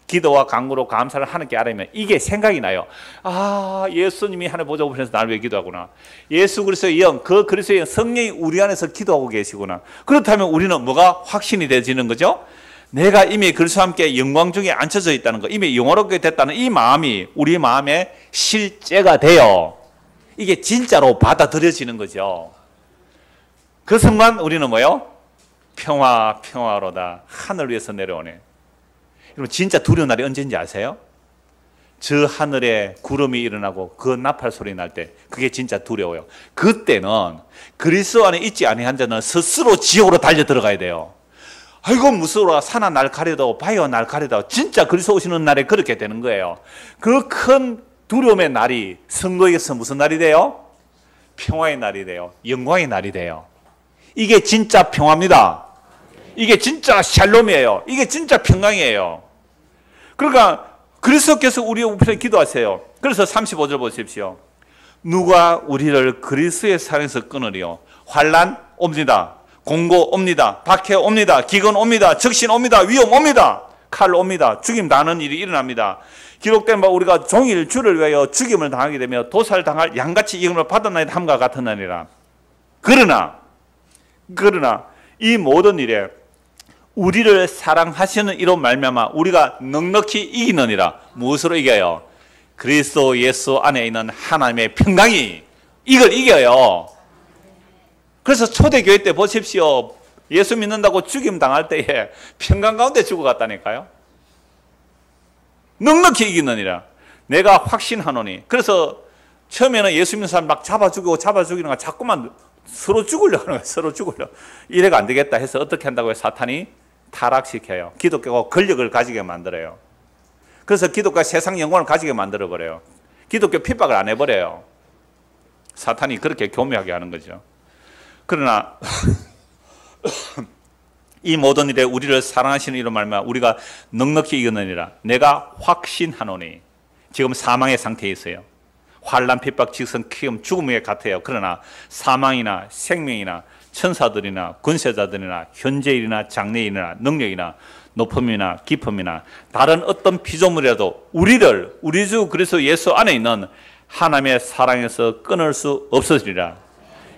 기도와 간구로 감사를 하나님께 아뢰면 이게 생각이 나요. 예수님이 하늘 보좌 우편에서 나를 위해 기도하구나. 예수 그리스도의 영, 그 그리스도의 영, 성령이 우리 안에서 기도하고 계시구나. 그렇다면 우리는 뭐가 확신이 되지는 거죠? 내가 이미 그리스도와 함께 영광 중에 앉혀져 있다는 거, 이미 영화롭게 됐다는 이 마음이 우리 마음에 실제가 돼요. 이게 진짜로 받아들여지는 거죠. 그 순간 우리는 뭐요? 평화로다. 하늘 위에서 내려오네. 여러분, 진짜 두려운 날이 언제인지 아세요? 저 하늘에 구름이 일어나고 그 나팔 소리 날 때, 그게 진짜 두려워요. 그때는 그리스도 안에 있지 아니한 자는 스스로 지옥으로 달려 들어가야 돼요. 아이고 무서워라. 산하 날 가려다오, 바위와 날 가려다오. 진짜 그리스도 오시는 날에 그렇게 되는 거예요. 그 큰 두려움의 날이 성도에게서 무슨 날이 돼요? 평화의 날이 돼요. 영광의 날이 돼요. 이게 진짜 평화입니다. 이게 진짜 샬롬이에요. 이게 진짜 평강이에요. 그러니까 그리스도께서 우리 우편에 기도하세요. 그래서 35절 보십시오. 누가 우리를 그리스도의 사랑에서 끊으리요? 환난 옵니다. 공고 옵니다. 박해 옵니다. 기근 옵니다. 적신 옵니다. 위험 옵니다. 칼 옵니다. 죽임 당하는 일이 일어납니다. 기록된 바 우리가 종일 주를 위하여 죽임을 당하게 되며 도살당할 양같이 이름을 받았나이다 함과 같으나니라. 그러나 이 모든 일에 우리를 사랑하시는 이로 말미암아 우리가 넉넉히 이기느니라. 무엇으로 이겨요? 그리스도 예수 안에 있는 하나님의 평강이 이걸 이겨요. 그래서 초대교회 때 보십시오. 예수 믿는다고 죽임 당할 때에 평강 가운데 죽어갔다니까요. 넉넉히 이기느니라. 내가 확신하노니. 그래서 처음에는 예수 믿는 사람 막 잡아 죽이는 거 자꾸만 서로 죽으려고 하는 거예요. 서로 죽으려. 이래가 안 되겠다 해서 어떻게 한다고요? 사탄이 타락시켜요. 기독교가 권력을 가지게 만들어요. 그래서 기독교가 세상 영광을 가지게 만들어버려요. 기독교 핍박을 안 해버려요. 사탄이 그렇게 교묘하게 하는 거죠. 그러나 이 모든 일에 우리를 사랑하시는 이로 말미암아 우리가 넉넉히 이기느니라. 내가 확신하노니. 지금 사망의 상태에 있어요. 환난, 핍박, 직선, 키움, 죽음에 같아요. 그러나 사망이나 생명이나 천사들이나 군세자들이나 현재일이나 장래일이나 능력이나 높음이나 깊음이나 다른 어떤 피조물이라도 우리 주 그리스도 예수 안에 있는 하나님의 사랑에서 끊을 수 없으리라.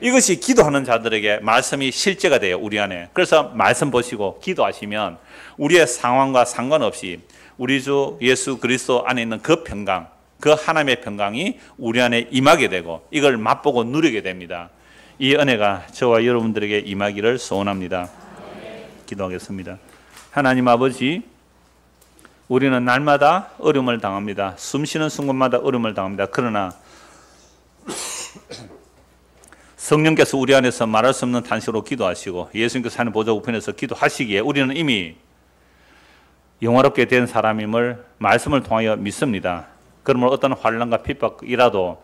이것이 기도하는 자들에게 말씀이 실제가 돼요. 우리 안에. 그래서 말씀 보시고 기도하시면 우리의 상황과 상관없이 우리 주 예수 그리스도 안에 있는 그 평강, 그 하나님의 평강이 우리 안에 임하게 되고 이걸 맛보고 누리게 됩니다. 이 은혜가 저와 여러분들에게 임하기를 소원합니다. 기도하겠습니다. 하나님 아버지, 우리는 날마다 어려움을 당합니다. 숨쉬는 순간마다 어려움을 당합니다. 그러나 성령께서 우리 안에서 말할 수 없는 탄식으로 기도하시고 예수님께서 하는 보좌 우편에서 기도하시기에 우리는 이미 영화롭게 된 사람임을 말씀을 통하여 믿습니다. 그러므로 어떤 환난과 핍박이라도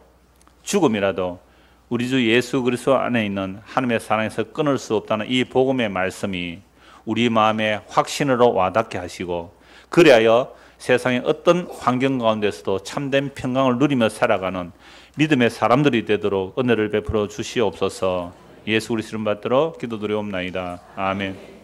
죽음이라도 우리 주 예수 그리스도 안에 있는 하나님의 사랑에서 끊을 수 없다는 이 복음의 말씀이 우리 마음에 확신으로 와닿게 하시고 그리하여 세상의 어떤 환경 가운데서도 참된 평강을 누리며 살아가는 믿음의 사람들이 되도록 은혜를 베풀어 주시옵소서. 예수 그리스도 이름 받들어 기도드리옵나이다. 아멘.